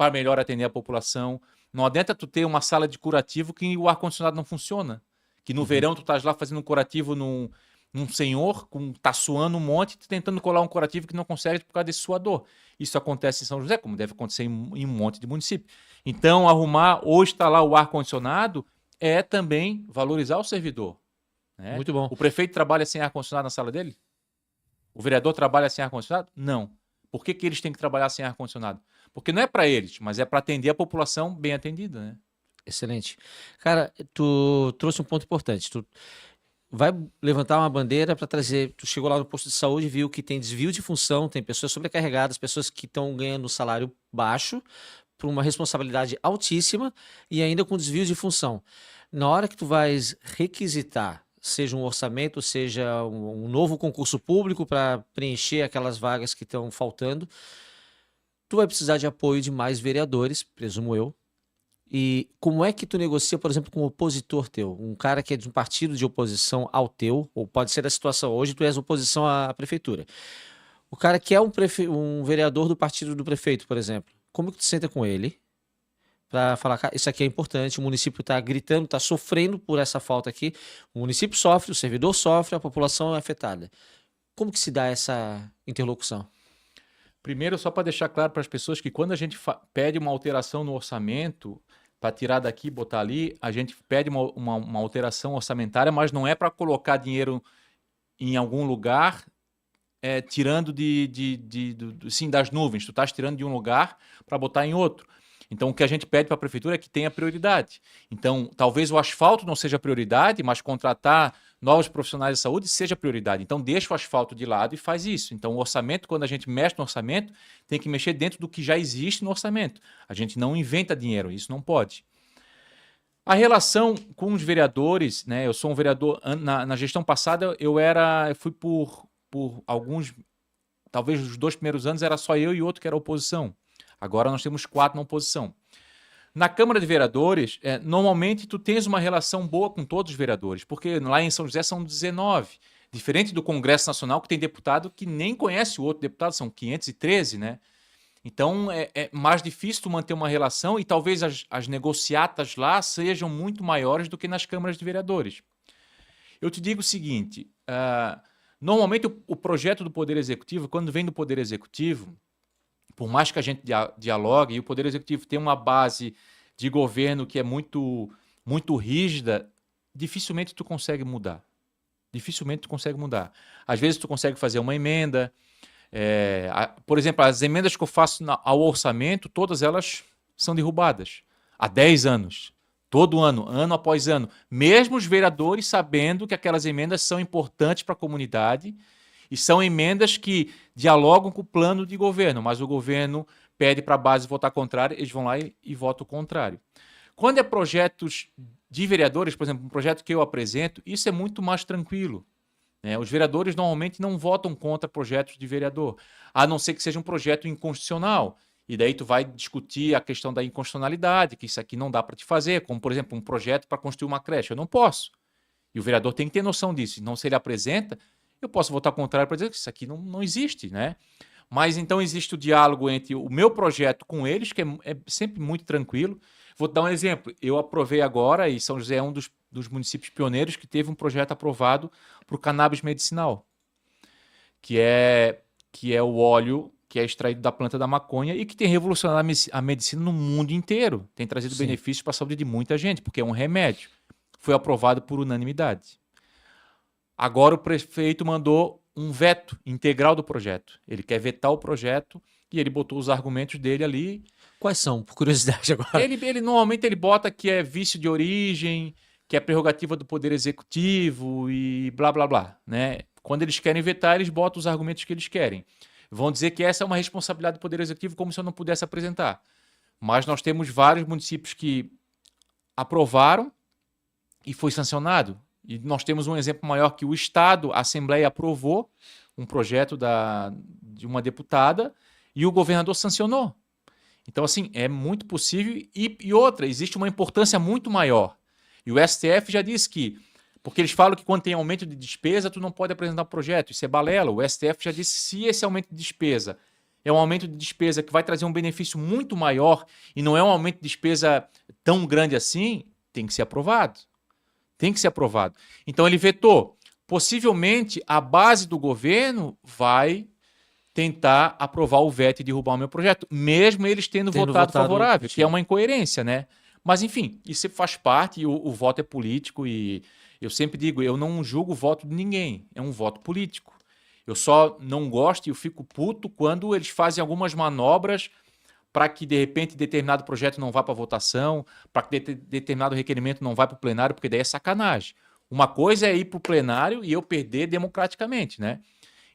para melhor atender a população. Não adianta tu ter uma sala de curativo que o ar-condicionado não funciona. Que no verão tu estás lá fazendo um curativo num senhor, tá suando um monte, tentando colar um curativo que não consegue por causa desse suador. Isso acontece em São José, como deve acontecer em um monte de município. Então, arrumar ou instalar o ar-condicionado é também valorizar o servidor. Né? Muito bom. O prefeito trabalha sem ar-condicionado na sala dele? O vereador trabalha sem ar-condicionado? Não. Por que eles têm que trabalhar sem ar-condicionado? Porque não é para eles, mas é para atender a população bem atendida. Né? Excelente. Cara, tu trouxe um ponto importante. Tu vai levantar uma bandeira para trazer. Tu chegou lá no posto de saúde e viu que tem desvio de função, tem pessoas sobrecarregadas, pessoas que estão ganhando salário baixo por uma responsabilidade altíssima e ainda com desvio de função. Na hora que tu vais requisitar, seja um orçamento, seja um novo concurso público para preencher aquelas vagas que estão faltando, tu vai precisar de apoio de mais vereadores, presumo eu. E como é que tu negocia, por exemplo, com um opositor teu? Um cara que é de um partido de oposição ao teu, ou pode ser a situação, hoje tu és oposição à prefeitura. O cara que é um vereador do partido do prefeito, por exemplo. Como que tu senta com ele para falar, cara, isso aqui é importante, o município está gritando, está sofrendo por essa falta aqui, o município sofre, o servidor sofre, a população é afetada. Como que se dá essa interlocução? Primeiro, só para deixar claro para as pessoas que quando a gente pede uma alteração no orçamento, para tirar daqui e botar ali, a gente pede uma alteração orçamentária, mas não é para colocar dinheiro em algum lugar, tirando sim, das nuvens. Tu estás tirando de um lugar para botar em outro. Então, o que a gente pede para a prefeitura é que tenha prioridade. Então, talvez o asfalto não seja prioridade, mas contratar novos profissionais de saúde seja prioridade. Então, deixa o asfalto de lado e faz isso. Então, o orçamento, quando a gente mexe no orçamento, tem que mexer dentro do que já existe no orçamento. A gente não inventa dinheiro, isso não pode. A relação com os vereadores, né? Eu sou um vereador, na gestão passada, eu fui por alguns, talvez os 2 primeiros anos era só eu e outro que era oposição. Agora nós temos 4 na oposição. Na Câmara de Vereadores, normalmente tu tens uma relação boa com todos os vereadores, porque lá em São José são 19. Diferente do Congresso Nacional, que tem deputado que nem conhece o outro deputado, são 513, né? Então é mais difícil tu manter uma relação e talvez as negociatas lá sejam muito maiores do que nas câmaras de vereadores. Eu te digo o seguinte, normalmente o projeto do Poder Executivo, quando vem do Poder Executivo, por mais que a gente dialogue, e o Poder Executivo tem uma base de governo que é muito, muito rígida, dificilmente tu consegue mudar. Dificilmente tu consegue mudar. Às vezes tu consegue fazer uma emenda. Por exemplo, as emendas que eu faço ao orçamento, todas elas são derrubadas. Há 10 anos. Todo ano, ano após ano. Mesmo os vereadores sabendo que aquelas emendas são importantes para a comunidade e são emendas que dialogam com o plano de governo, mas o governo pede para a base votar contrário, eles vão lá e votam contrário. Quando é projetos de vereadores, por exemplo, um projeto que eu apresento, isso é muito mais tranquilo. Né? Os vereadores normalmente não votam contra projetos de vereador, a não ser que seja um projeto inconstitucional. E daí tu vai discutir a questão da inconstitucionalidade, que isso aqui não dá para te fazer, como, por exemplo, um projeto para construir uma creche. Eu não posso. E o vereador tem que ter noção disso. Então, se ele apresenta, eu posso votar contrário para dizer que isso aqui não existe, né? Mas então existe o diálogo entre o meu projeto com eles, que é sempre muito tranquilo. Vou te dar um exemplo. Eu aprovei agora, e São José é um dos municípios pioneiros que teve um projeto aprovado para o cannabis medicinal, que é o óleo que é extraído da planta da maconha e que tem revolucionado a medicina no mundo inteiro. Tem trazido benefícios para a saúde de muita gente, porque é um remédio. Foi aprovado por unanimidade. Agora o prefeito mandou um veto integral do projeto. Ele quer vetar o projeto e ele botou os argumentos dele ali. Quais são, por curiosidade agora? Ele normalmente ele bota que é vício de origem, que é prerrogativa do Poder Executivo e blá, blá, blá. Né? Quando eles querem vetar, eles botam os argumentos que eles querem. Vão dizer que essa é uma responsabilidade do Poder Executivo, como se eu não pudesse apresentar. Mas nós temos vários municípios que aprovaram e foi sancionado. E nós temos um exemplo maior que o Estado, a Assembleia aprovou um projeto de uma deputada e o governador sancionou. Então, assim, é muito possível. E outra, existe uma importância muito maior. E o STF já disse que, porque eles falam que quando tem aumento de despesa, tu não pode apresentar um projeto. Isso é balela. O STF já disse que se esse aumento de despesa é um aumento de despesa que vai trazer um benefício muito maior e não é um aumento de despesa tão grande assim, tem que ser aprovado. Tem que ser aprovado. Então ele vetou. Possivelmente a base do governo vai tentar aprovar o veto e derrubar o meu projeto, mesmo eles tendo votado favorável, que é uma incoerência, né? Mas, enfim, isso faz parte, e o voto é político, e eu sempre digo, eu não julgo o voto de ninguém, é um voto político. Eu só não gosto e eu fico puto quando eles fazem algumas manobras para que, de repente, determinado projeto não vá para votação, para que determinado requerimento não vá para o plenário, porque daí é sacanagem. Uma coisa é ir para o plenário e eu perder democraticamente, né?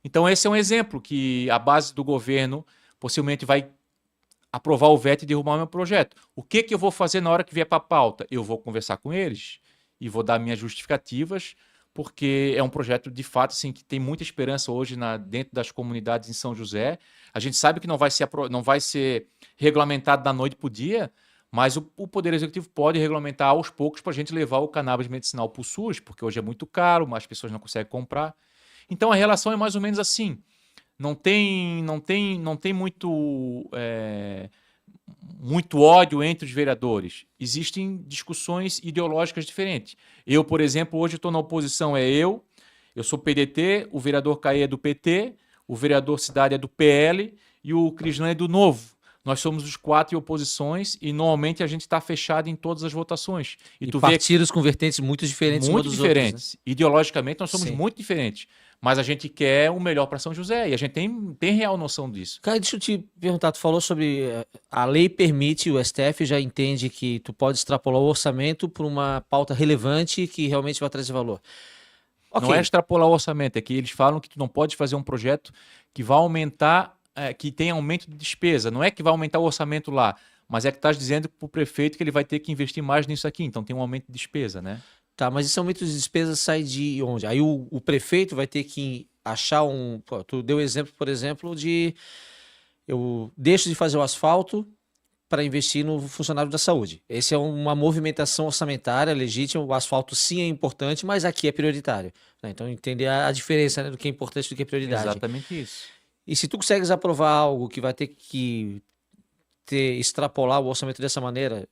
Então, esse é um exemplo que a base do governo possivelmente vai aprovar o veto e derrubar o meu projeto. O que eu vou fazer na hora que vier para a pauta? Eu vou conversar com eles e vou dar minhas justificativas, porque é um projeto, de fato, assim, que tem muita esperança hoje dentro das comunidades em São José. A gente sabe que não vai ser regulamentado da noite para o dia, mas o Poder Executivo pode regulamentar aos poucos para a gente levar o cannabis medicinal para o SUS, porque hoje é muito caro, as pessoas não conseguem comprar. Então, a relação é mais ou menos assim. Não tem muito ódio entre os vereadores. Existem discussões ideológicas diferentes. Eu, por exemplo, hoje estou na oposição, eu sou PDT, o vereador Caê é do PT, o vereador Cidade é do PL e o Crislã é do Novo. Nós somos os 4 em oposições e normalmente a gente está fechado em todas as votações. E tu partidos com vertentes muito diferentes muito diferentes. Outros, né? Ideologicamente nós somos muito diferentes. Mas a gente quer o melhor para São José e a gente tem real noção disso. Cara, deixa eu te perguntar, tu falou sobre a lei permite, o STF já entende que tu pode extrapolar o orçamento por uma pauta relevante que realmente vai trazer valor. Okay. Não é extrapolar o orçamento, é que eles falam que tu não pode fazer um projeto que vai aumentar, que tem aumento de despesa. Não é que vai aumentar o orçamento lá, mas é que estás dizendo para o prefeito que ele vai ter que investir mais nisso aqui, então tem um aumento de despesa, né? Tá, mas esse aumento de despesas sai de onde? Aí o prefeito vai ter que achar um... Pô, tu deu exemplo, por exemplo, de... Eu deixo de fazer o asfalto para investir no funcionário da saúde. Essa é uma movimentação orçamentária legítima. O asfalto sim é importante, mas aqui é prioritário. Né? Então, entender a diferença, né, do que é importante e do que é prioridade. Exatamente isso. E se tu consegues aprovar algo que vai ter que extrapolar o orçamento dessa maneira...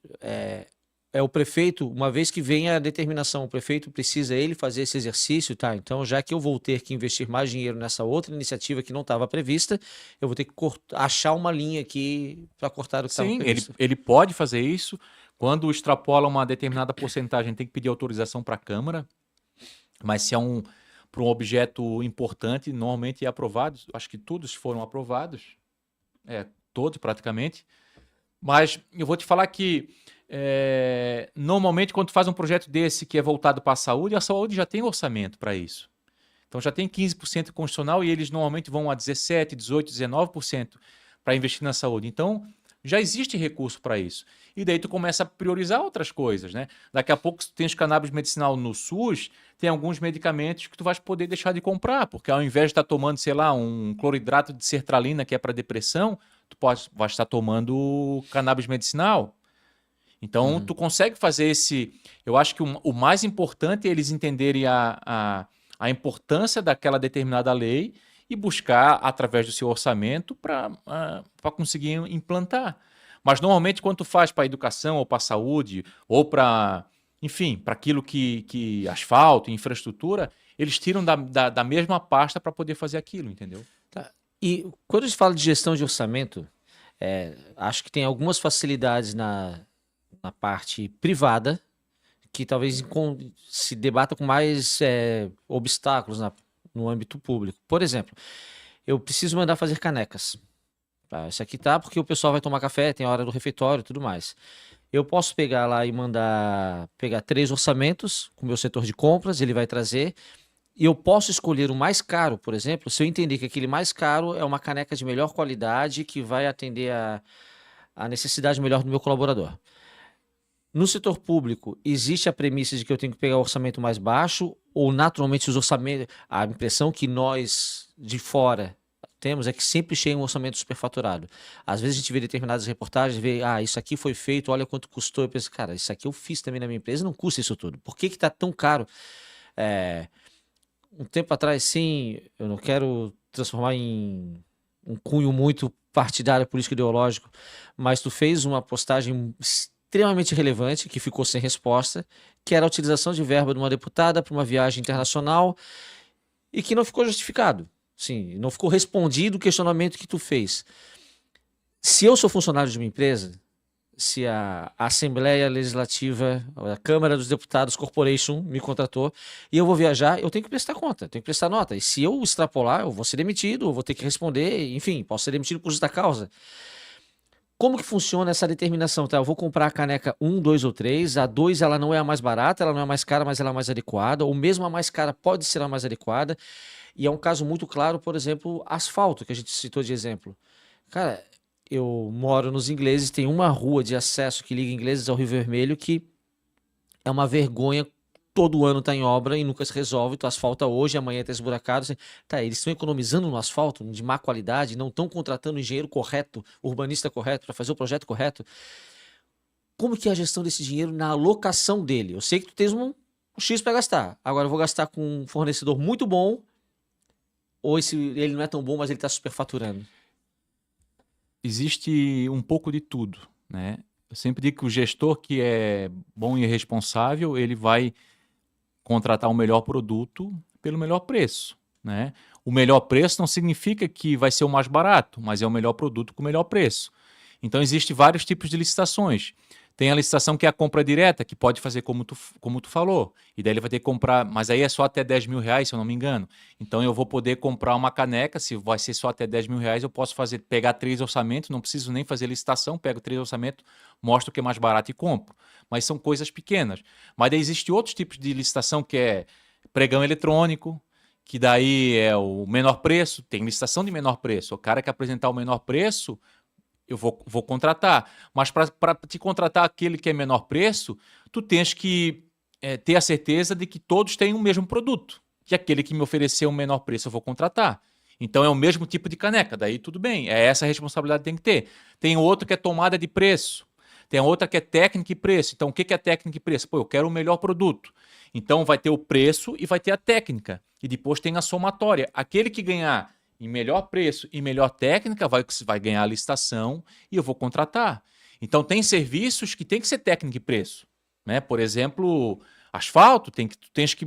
É o prefeito, uma vez que vem a determinação, o prefeito precisa ele fazer esse exercício, tá? Então, já que eu vou ter que investir mais dinheiro nessa outra iniciativa que não estava prevista, eu vou ter que achar uma linha aqui para cortar o que estava previsto. Sim, ele pode fazer isso. Quando extrapola uma determinada porcentagem, tem que pedir autorização para a Câmara. Mas se é para um objeto importante, normalmente é aprovado. Acho que todos foram aprovados. Todos praticamente. Mas eu vou te falar que normalmente quando tu faz um projeto desse que é voltado para a saúde já tem orçamento para isso. Então já tem 15% constitucional e eles normalmente vão a 17%, 18%, 19% para investir na saúde. Então já existe recurso para isso. E daí tu começa a priorizar outras coisas, né? Daqui a pouco, se tu tens cannabis medicinal no SUS, tem alguns medicamentos que tu vais poder deixar de comprar, porque ao invés de estar tomando, sei lá, um cloridrato de sertralina que é para depressão, tu vai estar tomando cannabis medicinal. Então, tu consegue fazer esse... Eu acho que o mais importante é eles entenderem a importância daquela determinada lei e buscar, através do seu orçamento, para conseguir implantar. Mas, normalmente, quando tu faz para a educação ou para a saúde, ou para, enfim, para aquilo que asfalto, infraestrutura, eles tiram da mesma pasta para poder fazer aquilo, entendeu? Tá. E quando a gente fala de gestão de orçamento, acho que tem algumas facilidades na parte privada, que talvez se debata com mais obstáculos no âmbito público. Por exemplo, eu preciso mandar fazer canecas. Tá, isso aqui tá porque o pessoal vai tomar café, tem a hora do refeitório e tudo mais. Eu posso pegar lá e pegar 3 orçamentos com o meu setor de compras, ele vai trazer, e eu posso escolher o mais caro, por exemplo, se eu entender que aquele mais caro é uma caneca de melhor qualidade que vai atender a necessidade melhor do meu colaborador. No setor público, existe a premissa de que eu tenho que pegar o orçamento mais baixo ou naturalmente os orçamentos... A impressão que nós de fora temos é que sempre chega um orçamento superfaturado. Às vezes a gente vê determinadas reportagens, vê, isso aqui foi feito, olha quanto custou. Eu penso, cara, isso aqui eu fiz também na minha empresa, não custa isso tudo. Por que está tão caro? Um tempo atrás, sim, eu não quero transformar em um cunho muito partidário, político, ideológico, mas tu fez uma postagem extremamente relevante, que ficou sem resposta, que era a utilização de verba de uma deputada para uma viagem internacional e que não ficou justificado. Sim, não ficou respondido o questionamento que tu fez. Se eu sou funcionário de uma empresa, se a Assembleia Legislativa, a Câmara dos Deputados Corporation me contratou e eu vou viajar, eu tenho que prestar conta, tenho que prestar nota. E se eu extrapolar, eu vou ser demitido, eu vou ter que responder, enfim, posso ser demitido por justa causa. Como que funciona essa determinação? Tá, eu vou comprar a caneca 1, 2 ou 3, a 2 ela não é a mais barata, ela não é a mais cara, mas ela é a mais adequada, ou mesmo a mais cara pode ser a mais adequada. E é um caso muito claro, por exemplo, asfalto, que a gente citou de exemplo. Cara, eu moro nos Ingleses, tem uma rua de acesso que liga Ingleses ao Rio Vermelho que é uma vergonha, todo ano tá em obra e nunca se resolve, tu asfalta hoje, amanhã tá esburacado. Tá, eles estão economizando no asfalto de má qualidade, não estão contratando o engenheiro correto, o urbanista correto, para fazer o projeto correto. Como que é a gestão desse dinheiro na alocação dele? Eu sei que tu tens um X para gastar, agora eu vou gastar com um fornecedor muito bom, ou ele não é tão bom, mas ele está superfaturando? Existe um pouco de tudo, né? Eu sempre digo que o gestor que é bom e responsável, ele vai contratar o melhor produto pelo melhor preço, né? O melhor preço não significa que vai ser o mais barato, mas é o melhor produto com o melhor preço. Então, existem vários tipos de licitações. Tem a licitação que é a compra direta, que pode fazer como tu falou. E daí ele vai ter que comprar, mas aí é só até 10 mil reais, se eu não me engano. Então eu vou poder comprar uma caneca, se vai ser só até 10 mil reais, eu posso pegar 3 orçamentos, não preciso nem fazer licitação, pego 3 orçamentos, mostro o que é mais barato e compro. Mas são coisas pequenas. Mas daí existe outros tipos de licitação que é pregão eletrônico, que daí é o menor preço, tem licitação de menor preço. O cara que apresentar o menor preço, eu vou contratar. Mas para te contratar aquele que é menor preço, tu tens que ter a certeza de que todos têm o mesmo produto. Que aquele que me oferecer o menor preço eu vou contratar. Então é o mesmo tipo de caneca, daí tudo bem. É essa a responsabilidade que tem que ter. Tem outro que é tomada de preço. Tem outra que é técnica e preço. Então o que é técnica e preço? Pô, eu quero o melhor produto. Então vai ter o preço e vai ter a técnica. E depois tem a somatória. Aquele que ganhar em melhor preço e melhor técnica, vai ganhar a licitação e eu vou contratar. Então, tem serviços que tem que ser técnica e preço. Né? Por exemplo, asfalto, tu tens que,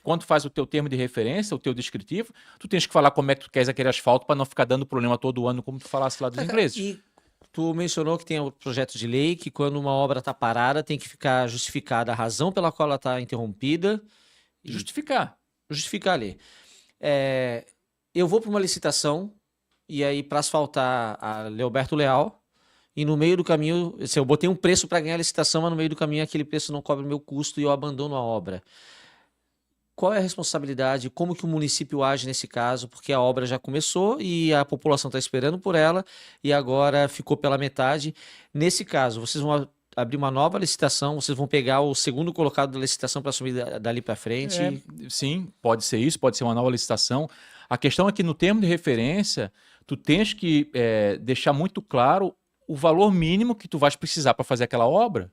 quando faz o teu termo de referência, o teu descritivo, tu tens que falar como é que tu queres aquele asfalto para não ficar dando problema todo ano, como tu falasse lá dos ingleses. E tu mencionou que tem o projeto de lei que quando uma obra está parada tem que ficar justificada a razão pela qual ela está interrompida. Justificar. Justificar ali. Eu vou para uma licitação e aí para asfaltar a Leoberto Leal e no meio do caminho, eu botei um preço para ganhar a licitação, mas no meio do caminho aquele preço não cobre o meu custo e eu abandono a obra. Qual é a responsabilidade? Como que o município age nesse caso? Porque a obra já começou e a população está esperando por ela e agora ficou pela metade. Nesse caso, vocês vão abrir uma nova licitação, vocês vão pegar o segundo colocado da licitação para assumir dali para frente? Sim, pode ser isso, pode ser uma nova licitação. A questão é que no termo de referência, tu tens que deixar muito claro o valor mínimo que tu vais precisar para fazer aquela obra.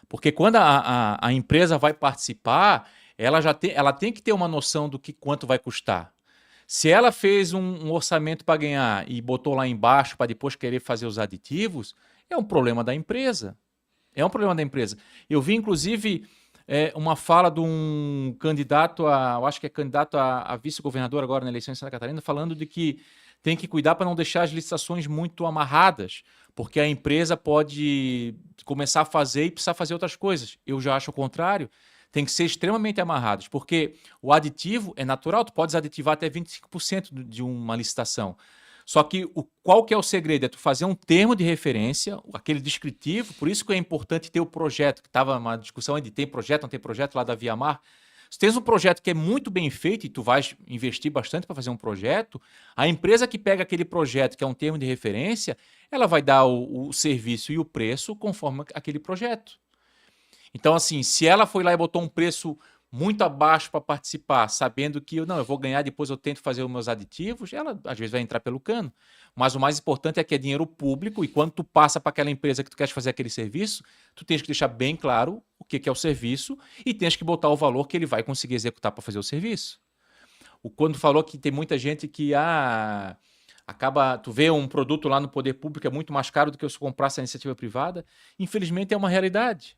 Porque quando a empresa vai participar, ela tem que ter uma noção do quanto vai custar. Se ela fez um orçamento para ganhar e botou lá embaixo para depois querer fazer os aditivos, é um problema da empresa. É um problema da empresa. Eu vi, inclusive, uma fala de um candidato eu acho que é candidato a vice-governador agora na eleição em Santa Catarina, falando de que tem que cuidar para não deixar as licitações muito amarradas, porque a empresa pode começar a fazer e precisar fazer outras coisas. Eu já acho o contrário. Tem que ser extremamente amarrados, porque o aditivo é natural, tu podes aditivar até 25% de uma licitação. Só que qual que é o segredo? É tu fazer um termo de referência, aquele descritivo, por isso que é importante ter o projeto, que estava uma discussão de tem projeto, não tem projeto lá da Viamar. Se tens um projeto que é muito bem feito e tu vais investir bastante para fazer um projeto, a empresa que pega aquele projeto, que é um termo de referência, ela vai dar o serviço e o preço conforme aquele projeto. Então, assim, se ela foi lá e botou um preço muito abaixo para participar, sabendo que eu vou ganhar, depois eu tento fazer os meus aditivos, ela às vezes vai entrar pelo cano. Mas o mais importante é que é dinheiro público e quando tu passa para aquela empresa que tu queres fazer aquele serviço, tu tens que deixar bem claro o que é o serviço e tens que botar o valor que ele vai conseguir executar para fazer o serviço. Quando falou que tem muita gente que Tu vê um produto lá no poder público é muito mais caro do que se comprasse a iniciativa privada. Infelizmente é uma realidade.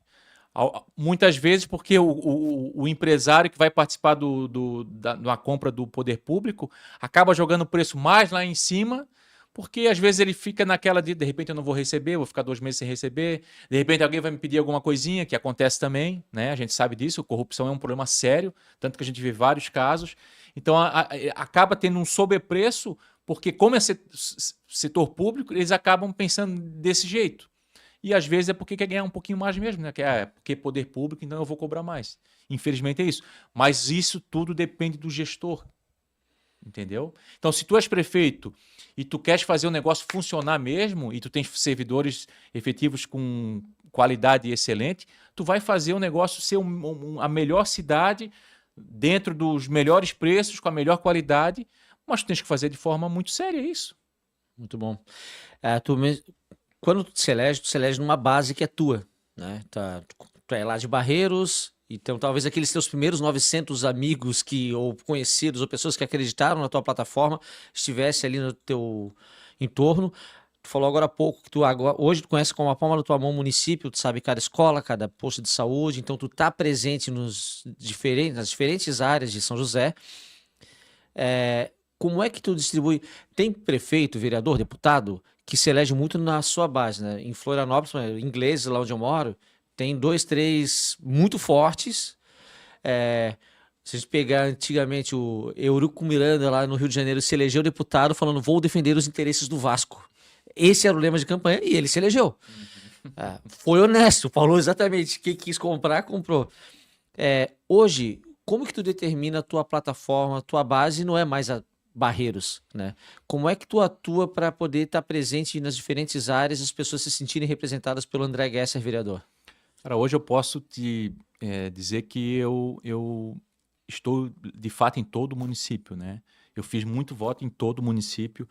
Muitas vezes porque o empresário que vai participar da compra do poder público acaba jogando o preço mais lá em cima, porque às vezes ele fica naquela de repente eu não vou receber, vou ficar 2 meses sem receber, de repente alguém vai me pedir alguma coisinha, que acontece também, né? A gente sabe disso, corrupção é um problema sério, tanto que a gente vê vários casos. Então acaba tendo um sobrepreço, porque como é setor público, eles acabam pensando desse jeito. E às vezes é porque quer ganhar um pouquinho mais mesmo, né? Porque é poder público, então eu vou cobrar mais. Infelizmente é isso. Mas isso tudo depende do gestor, entendeu? Então, se tu és prefeito e tu queres fazer o negócio funcionar mesmo, e tu tens servidores efetivos com qualidade excelente, tu vai fazer o negócio ser a melhor cidade, dentro dos melhores preços, com a melhor qualidade, mas tu tens que fazer de forma muito séria isso. Muito bom. Quando tu se elege numa base que é tua, né? Tu é lá de Barreiros, então talvez aqueles teus primeiros 900 amigos ou conhecidos ou pessoas que acreditaram na tua plataforma estivesse ali no teu entorno. Tu falou agora há pouco que hoje tu conhece como a palma da tua mão o município, tu sabe cada escola, cada posto de saúde, então tu tá presente nas diferentes áreas de São José. Como é que tu distribui? Tem prefeito, vereador, deputado que se elege muito na sua base, né? Em Florianópolis, ingleses, lá onde eu moro, tem 2, 3 muito fortes. Se a gente pegar antigamente o Eurico Miranda lá no Rio de Janeiro, se elegeu deputado falando vou defender os interesses do Vasco. Esse era o lema de campanha e ele se elegeu. Foi honesto, falou exatamente. Quem quis comprar, comprou. Hoje, como que tu determina a tua plataforma, a tua base não é mais a Barreiros, né? Como é que tu atua para poder estar presente nas diferentes áreas e as pessoas se sentirem representadas pelo André Gesser, vereador? Cara, hoje eu posso te dizer que eu estou, de fato, em todo o município, né? Eu fiz muito voto em todo o município.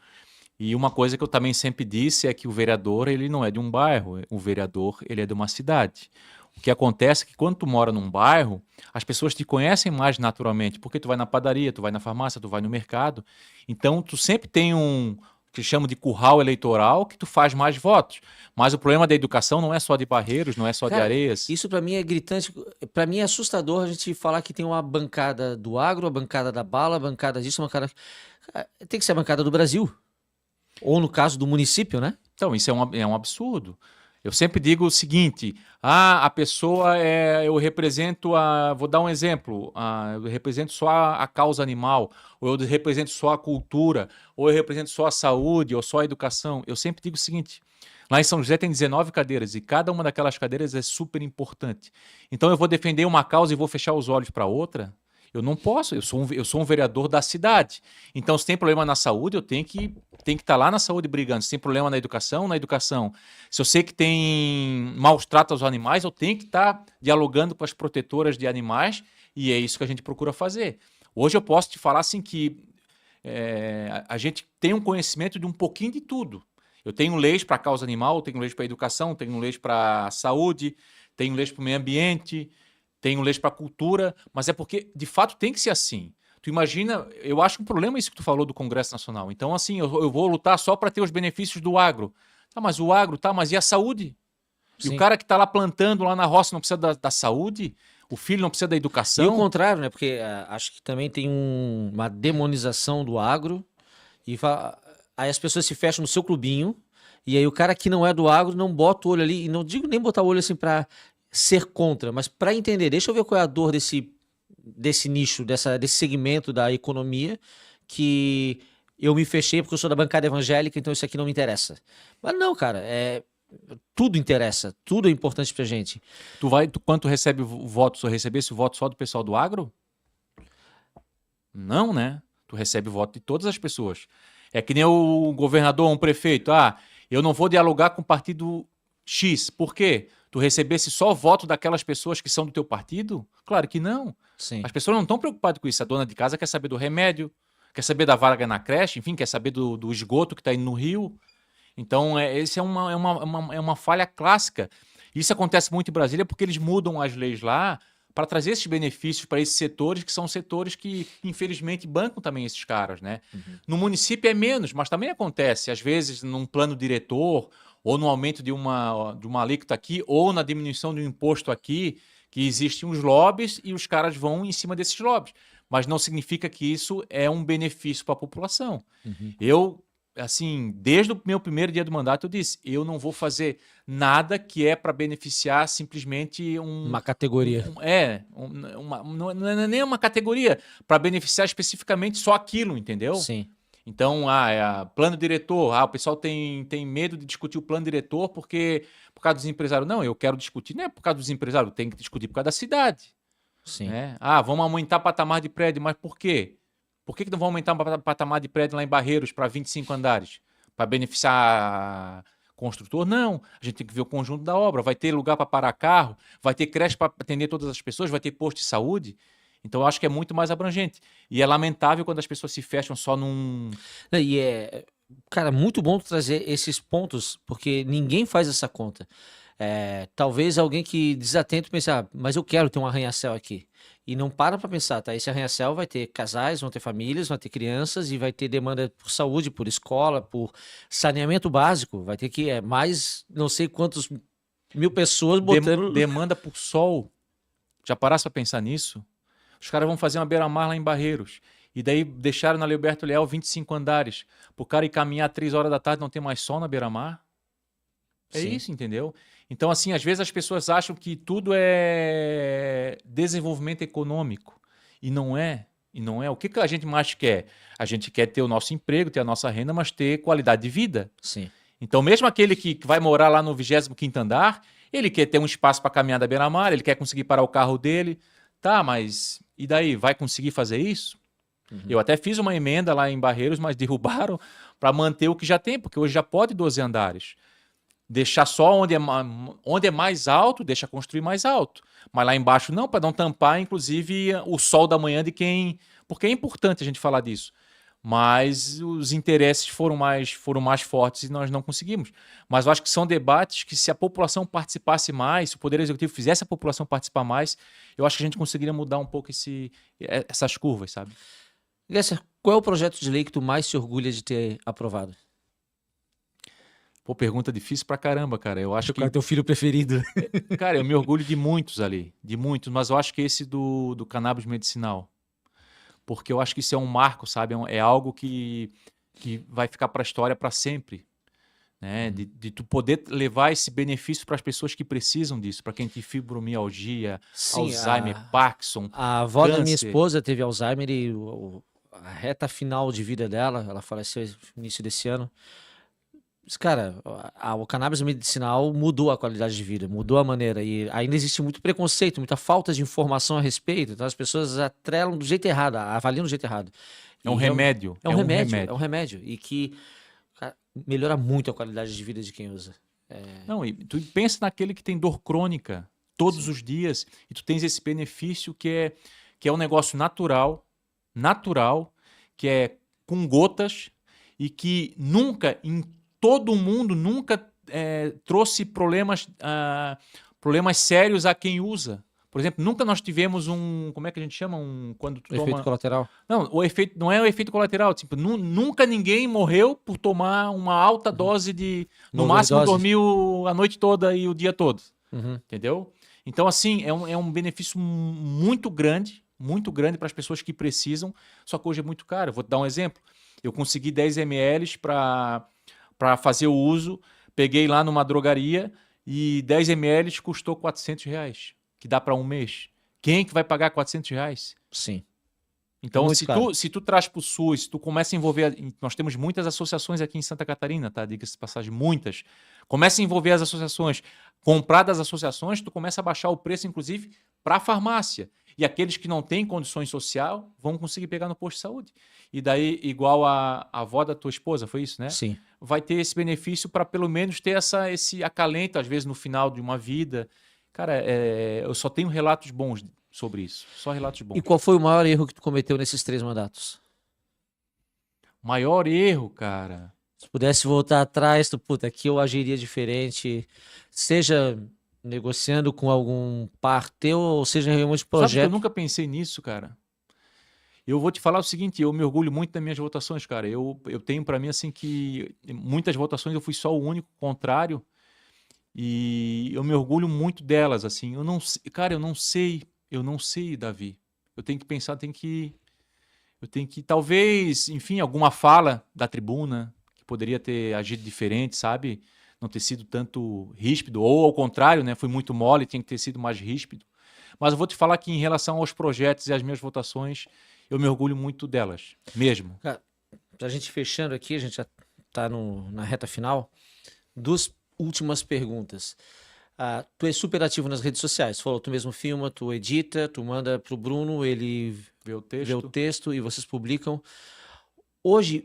E uma coisa que eu também sempre disse é que o vereador, ele não é de um bairro, o vereador, ele é de uma cidade. O que acontece é que quando tu mora num bairro, as pessoas te conhecem mais naturalmente, porque tu vai na padaria, tu vai na farmácia, tu vai no mercado. Então, tu sempre tem que chamam de curral eleitoral, que tu faz mais votos. Mas o problema da educação não é só de Barreiros, não é só de Areias. Isso para mim é gritante, para mim é assustador a gente falar que tem uma bancada do agro, a bancada da bala, a bancada disso, a bancada... Tem que ser a bancada do Brasil. Ou no caso do município, né? Então, isso é um absurdo. Eu sempre digo o seguinte, a pessoa eu represento vou dar um exemplo, eu represento só a causa animal, ou eu represento só a cultura, ou eu represento só a saúde, ou só a educação. Eu sempre digo o seguinte, lá em São José tem 19 cadeiras, e cada uma daquelas cadeiras é super importante. Então eu vou defender uma causa e vou fechar os olhos para outra? Eu não posso, eu sou um vereador da cidade. Então, se tem problema na saúde, eu tenho que estar lá na saúde brigando. Se tem problema na educação, na educação. Se eu sei que tem maus tratos aos animais, eu tenho que estar dialogando com as protetoras de animais, e é isso que a gente procura fazer. Hoje eu posso te falar assim que a gente tem um conhecimento de um pouquinho de tudo. Eu tenho leis para a causa animal, tenho leis para a educação, tenho leis para a saúde, tenho leis para o meio ambiente, tenho leis para a cultura, mas é porque, de fato, tem que ser assim. Tu imagina, eu acho um problema isso que tu falou do Congresso Nacional. Então, assim, eu vou lutar só para ter os benefícios do agro. Tá, mas o agro, mas e a saúde? Sim. E o cara que está lá plantando lá na roça não precisa da saúde? O filho não precisa da educação? E o contrário, né? Porque acho que também tem uma demonização do agro, aí as pessoas se fecham no seu clubinho, e aí o cara que não é do agro não bota o olho ali, e não digo nem botar o olho assim para ser contra, mas para entender, deixa eu ver qual é a dor desse nicho, desse segmento da economia que eu me fechei porque eu sou da bancada evangélica, então isso aqui não me interessa. Mas não, cara, tudo interessa, tudo é importante pra gente. Quando tu recebe votos, tu recebesse o voto só do pessoal do agro? Não, né? Tu recebe voto de todas as pessoas. É que nem o governador ou um prefeito, eu não vou dialogar com o partido X, por quê? Tu recebesse só o voto daquelas pessoas que são do teu partido? Claro que não. Sim. As pessoas não estão preocupadas com isso. A dona de casa quer saber do remédio, quer saber da vaga na creche, enfim, quer saber do esgoto que está indo no rio. Então, esse é uma falha clássica. Isso acontece muito em Brasília porque eles mudam as leis lá para trazer esses benefícios para esses setores, que são setores que, infelizmente, bancam também esses caras, né? No município é menos, mas também acontece, às vezes, num plano diretor, ou no aumento de uma alíquota aqui, ou na diminuição de um imposto aqui, que existem uns lobbies e os caras vão em cima desses lobbies. Mas não significa que isso é um benefício para a população. Eu, assim, desde o meu primeiro dia do mandato, eu disse, eu não vou fazer nada que é para beneficiar simplesmente Uma categoria. não é nem uma categoria, para beneficiar especificamente só aquilo, entendeu? Sim. Então, plano diretor, o pessoal tem medo de discutir o plano diretor por causa dos empresários. Não, eu quero discutir, não é por causa dos empresários, tem que discutir por causa da cidade. Sim. Né? Vamos aumentar patamar de prédio, mas por quê? Por que não vão aumentar o patamar de prédio lá em Barreiros para 25 andares? Para beneficiar construtor? Não. A gente tem que ver o conjunto da obra. Vai ter lugar para parar carro, vai ter creche para atender todas as pessoas, vai ter posto de saúde. Então, eu acho que é muito mais abrangente. E é lamentável quando as pessoas se fecham só num... Cara, muito bom tu trazer esses pontos, porque ninguém faz essa conta. Talvez alguém que desatento pense, mas eu quero ter um arranha-céu aqui. E não para pensar, tá? Esse arranha-céu vai ter casais, vão ter famílias, vai ter crianças e vai ter demanda por saúde, por escola, por saneamento básico. Vai ter que mais não sei quantos mil pessoas botando... Demanda por sol. Já parasse para pensar nisso? Os caras vão fazer uma beira-mar lá em Barreiros. E daí deixaram na Leoberto Leal 25 andares. Para o cara ir caminhar 3 horas da tarde não ter mais sol na beira-mar. É Sim. isso, entendeu? Então, assim, às vezes as pessoas acham que tudo é desenvolvimento econômico. E não é. E não é. O que a gente mais quer? A gente quer ter o nosso emprego, ter a nossa renda, mas ter qualidade de vida. Sim. Então, mesmo aquele que vai morar lá no 25º andar, ele quer ter um espaço para caminhar da beira-mar, ele quer conseguir parar o carro dele. Tá, mas e daí? Vai conseguir fazer isso? Eu até fiz uma emenda lá em Barreiros, mas derrubaram para manter o que já tem, porque hoje já pode 12 andares. Deixar só onde é mais alto, deixa construir mais alto. Mas lá embaixo não, para não tampar, inclusive, o sol da manhã de quem... Porque é importante a gente falar disso. Mas os interesses foram mais fortes e nós não conseguimos. Mas eu acho que são debates que, se a população participasse mais, se o Poder Executivo fizesse a população participar mais, eu acho que a gente conseguiria mudar um pouco essas curvas, sabe? Gessler, qual é o projeto de lei que tu mais se orgulha de ter aprovado? Pô, pergunta difícil pra caramba, cara. Eu acho que... Qual é teu filho preferido? Cara, eu me orgulho de muitos ali, mas eu acho que esse do cannabis medicinal. Porque eu acho que isso é um marco, sabe? É algo que vai ficar para a história para sempre. Né? De tu poder levar esse benefício para as pessoas que precisam disso, para quem tem fibromialgia, Sim, Alzheimer, Parkinson, a avó da minha câncer. esposa teve Alzheimer e a reta final de vida dela, ela faleceu no início desse ano. Mas, cara, o cannabis medicinal mudou a qualidade de vida, mudou a maneira. E ainda existe muito preconceito, muita falta de informação a respeito. Então as pessoas atrelam do jeito errado, avaliam do jeito errado. É um remédio. É um remédio. É um remédio. E que, cara, melhora muito a qualidade de vida de quem usa. Não, e tu pensa naquele que tem dor crônica todos os dias e tu tens esse benefício que é um negócio natural, que é com gotas e que nunca, em todo o mundo, nunca trouxe problemas sérios a quem usa. Por exemplo, nunca nós tivemos como é que a gente chama? Quando tu Efeito colateral? Não, o efeito não é o efeito colateral. Tipo, nunca ninguém morreu por tomar uma alta dose de... No máximo, dormiu a noite toda e o dia todo. Entendeu? Então, assim, é um benefício muito grande para as pessoas que precisam, só que hoje é muito caro. Vou te dar um exemplo. Eu consegui 10 ml para fazer o uso, peguei lá numa drogaria e 10 ml custou R$400, que dá para um mês. Quem que vai pagar R$400? Sim. Então, se tu traz para o SUS, se tu começa a envolver... Nós temos muitas associações aqui em Santa Catarina, tá? Diga-se de passagem, muitas. Começa a envolver as associações. Comprar das associações, tu começa a baixar o preço, inclusive, para a farmácia. E aqueles que não têm condições social vão conseguir pegar no posto de saúde. E daí, igual a avó da tua esposa, foi isso, né? Sim. Vai ter esse benefício para pelo menos ter esse acalento, às vezes, no final de uma vida. Cara, eu só tenho relatos bons sobre isso. Só relatos bons. E qual foi o maior erro que tu cometeu nesses 3 mandatos? Maior erro, cara. Se pudesse voltar atrás, aqui eu agiria diferente. Seja negociando com algum par teu, ou seja, realmente Sabe que eu projeto. nunca pensei nisso, cara? Eu vou te falar o seguinte, eu me orgulho muito das minhas votações, cara. Eu tenho para mim assim que muitas votações eu fui só o único contrário e eu me orgulho muito delas, assim. Eu não, cara, eu não sei, Davi. Eu tenho que pensar, eu tenho que talvez, enfim, alguma fala da tribuna que poderia ter agido diferente, sabe? Não ter sido tanto ríspido ou ao contrário, né? Fui muito mole, tinha que ter sido mais ríspido. Mas eu vou te falar que em relação aos projetos e às minhas votações, eu me orgulho muito delas, mesmo. Cara, pra gente fechando aqui, a gente já tá na reta final. Duas últimas perguntas. Tu é super ativo nas redes sociais. Tu falou, tu mesmo filma, tu edita, tu manda pro Bruno, ele Ver o vê o texto. texto e vocês publicam. Hoje,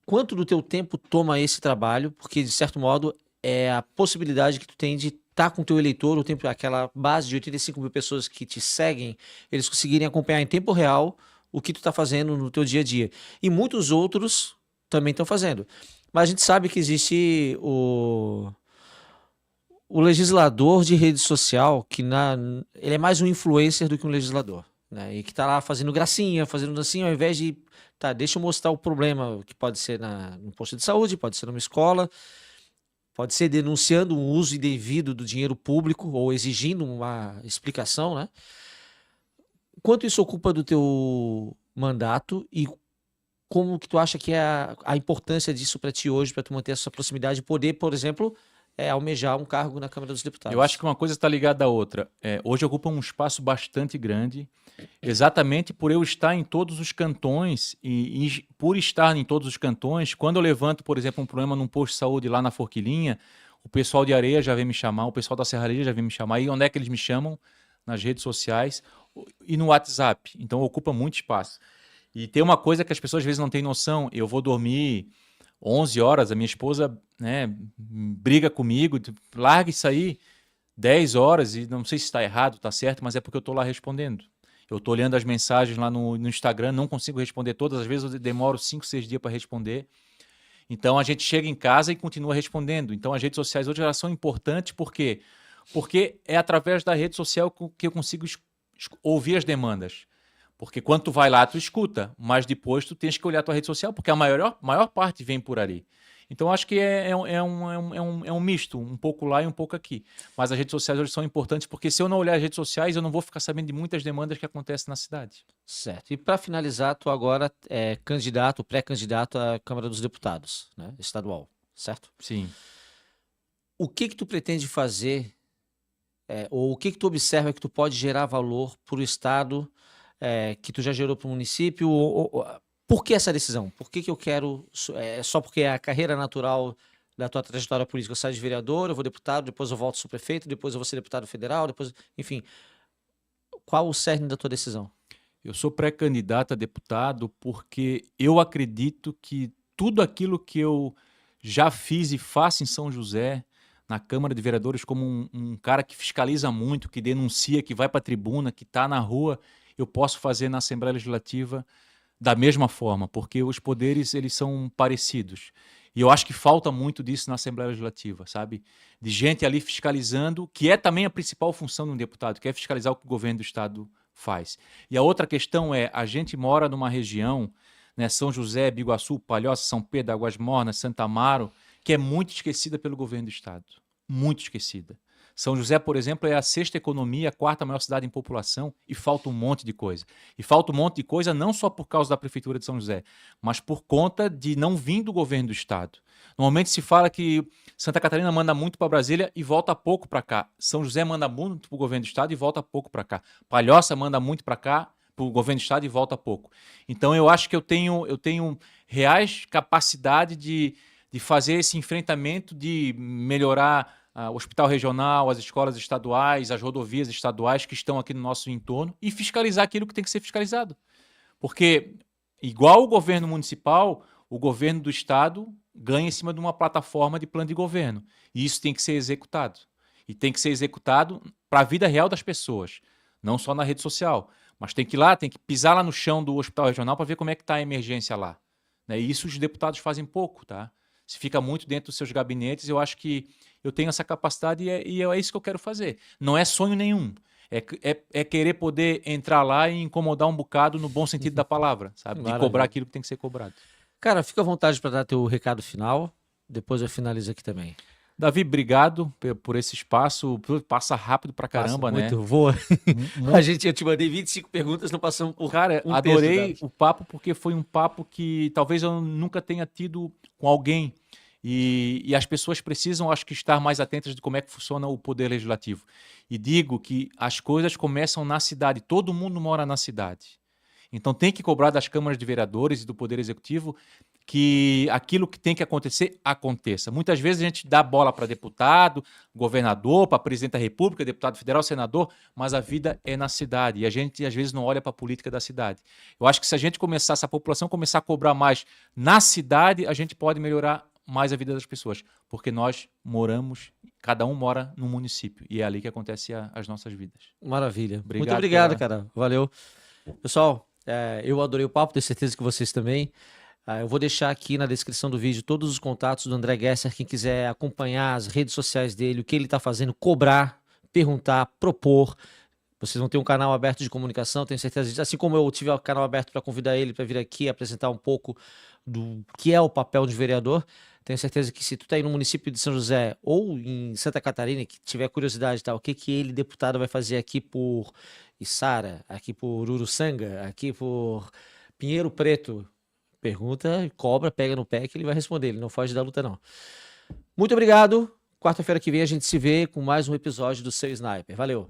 quanto do teu tempo toma esse trabalho? Porque, de certo modo, é a possibilidade que tu tem de estar com o teu eleitor, o tempo, aquela base de 85 mil pessoas que te seguem, eles conseguirem acompanhar em tempo real o que tu está fazendo no teu dia a dia. E muitos outros também estão fazendo. Mas a gente sabe que existe o legislador de rede social, ele é mais um influencer do que um legislador. Né? E que está lá fazendo gracinha, fazendo dancinha, ao invés de, tá, deixa eu mostrar o problema, que pode ser no posto de saúde, pode ser numa escola, pode ser denunciando um uso indevido do dinheiro público ou exigindo uma explicação, né? Quanto isso ocupa do teu mandato e como que tu acha que é a importância disso para ti hoje, para tu manter essa proximidade e poder, por exemplo, almejar um cargo na Câmara dos Deputados? Eu acho que uma coisa está ligada à outra. Hoje ocupa um espaço bastante grande, exatamente por eu estar em todos os cantões e por estar em todos os cantões, quando eu levanto, por exemplo, um problema num posto de saúde lá na Forquilinha, o pessoal de Areia já vem me chamar, o pessoal da Serraria já vem me chamar. E onde é que eles me chamam? Nas redes sociais e no WhatsApp. Então ocupa muito espaço. E tem uma coisa que as pessoas às vezes não têm noção. Eu vou dormir 11 horas, a minha esposa, né, briga comigo, larga isso aí 10 horas, e não sei se está errado, está certo, mas é porque eu estou lá respondendo. Eu estou olhando as mensagens lá no Instagram, não consigo responder todas, às vezes eu demoro 5, 6 dias para responder. Então a gente chega em casa e continua respondendo. Então as redes sociais hoje elas são importantes porque é através da rede social que eu consigo ouvir as demandas. Porque quando tu vai lá, tu escuta, mas depois tu tens que olhar a tua rede social, porque a maior parte vem por ali. Então, acho que é um misto, um pouco lá e um pouco aqui. Mas as redes sociais hoje são importantes, porque se eu não olhar as redes sociais, eu não vou ficar sabendo de muitas demandas que acontecem na cidade. Certo. E para finalizar, tu agora é candidato, pré-candidato à Câmara dos Deputados, né, estadual, certo? Sim. O que que tu pretende fazer, ou o que que tu observa que tu pode gerar valor para o estado, que tu já gerou para o município? Por que essa decisão? Por que que eu quero, só porque é a carreira natural da tua trajetória política? Eu saio de vereador, eu vou deputado, depois eu volto subprefeito, depois eu vou ser deputado federal, depois, enfim. Qual o cerne da tua decisão? Eu sou pré-candidato a deputado porque eu acredito que tudo aquilo que eu já fiz e faço em São José, na Câmara de Vereadores, como um cara que fiscaliza muito, que denuncia, que vai para a tribuna, que está na rua, eu posso fazer na Assembleia Legislativa da mesma forma, porque os poderes eles são parecidos. E eu acho que falta muito disso na Assembleia Legislativa, sabe? De gente ali fiscalizando, que é também a principal função de um deputado, que é fiscalizar o que o governo do Estado faz. E a outra questão é, a gente mora numa região, né, São José, Biguaçu, Palhoça, São Pedro, Águas Mornas, Santa Amaro, que é muito esquecida pelo governo do Estado. Muito esquecida. São José, por exemplo, é a sexta economia, a quarta maior cidade em população e falta um monte de coisa. E falta um monte de coisa não só por causa da Prefeitura de São José, mas por conta de não vir do governo do Estado. Normalmente se fala que Santa Catarina manda muito para Brasília e volta pouco para cá. São José manda muito para o governo do Estado e volta pouco para cá. Palhoça manda muito para cá, para o governo do Estado e volta pouco. Então eu acho que eu tenho reais capacidade de fazer esse enfrentamento, de melhorar o hospital regional, as escolas estaduais, as rodovias estaduais que estão aqui no nosso entorno e fiscalizar aquilo que tem que ser fiscalizado. Porque, igual o governo municipal, o governo do estado ganha em cima de uma plataforma de plano de governo. E isso tem que ser executado. E tem que ser executado para a vida real das pessoas, não só na rede social. Mas tem que ir lá, tem que pisar lá no chão do hospital regional para ver como é que está a emergência lá. Né? E isso os deputados fazem pouco, tá? Se fica muito dentro dos seus gabinetes, eu acho que eu tenho essa capacidade e é isso que eu quero fazer. Não é sonho nenhum. É querer poder entrar lá e incomodar um bocado no bom sentido da palavra, sabe? De Maravilha. cobrar aquilo que tem que ser cobrado. Cara, fica à vontade para dar teu recado final. Depois eu finalizo aqui também. Davi, obrigado por esse espaço. Passa rápido pra caramba, Passa né? muito, voa. Eu te mandei 25 perguntas, não passamos por Cara, um adorei terço o papo porque foi um papo que talvez eu nunca tenha tido com alguém. E as pessoas precisam, acho que, estar mais atentas de como é que funciona o poder legislativo. E digo que as coisas começam na cidade. Todo mundo mora na cidade. Então tem que cobrar das câmaras de vereadores e do Poder Executivo que aquilo que tem que acontecer, aconteça. Muitas vezes a gente dá bola para deputado, governador, para presidente da República, deputado federal, senador, mas a vida é na cidade e a gente às vezes não olha para a política da cidade. Eu acho que se a gente começar, se a população começar a cobrar mais na cidade, a gente pode melhorar mais a vida das pessoas, porque nós moramos, cada um mora num município e é ali que acontece as nossas vidas. Maravilha. Muito obrigado, cara. Valeu. Pessoal, eu adorei o papo, tenho certeza que vocês também. Eu vou deixar aqui na descrição do vídeo todos os contatos do André Gesser, quem quiser acompanhar as redes sociais dele, o que ele está fazendo, cobrar, perguntar, propor. Vocês vão ter um canal aberto de comunicação, tenho certeza disso. Assim como eu tive o canal aberto para convidar ele para vir aqui apresentar um pouco do que é o papel de vereador. Tenho certeza que se tu tá aí no município de São José ou em Santa Catarina, que tiver curiosidade, tá, o que ele, deputado, vai fazer aqui por Içara, aqui por Uruçanga, aqui por Pinheiro Preto, pergunta, cobra, pega no pé que ele vai responder, ele não foge da luta não. Muito obrigado, quarta-feira que vem a gente se vê com mais um episódio do Seu Sniper. Valeu!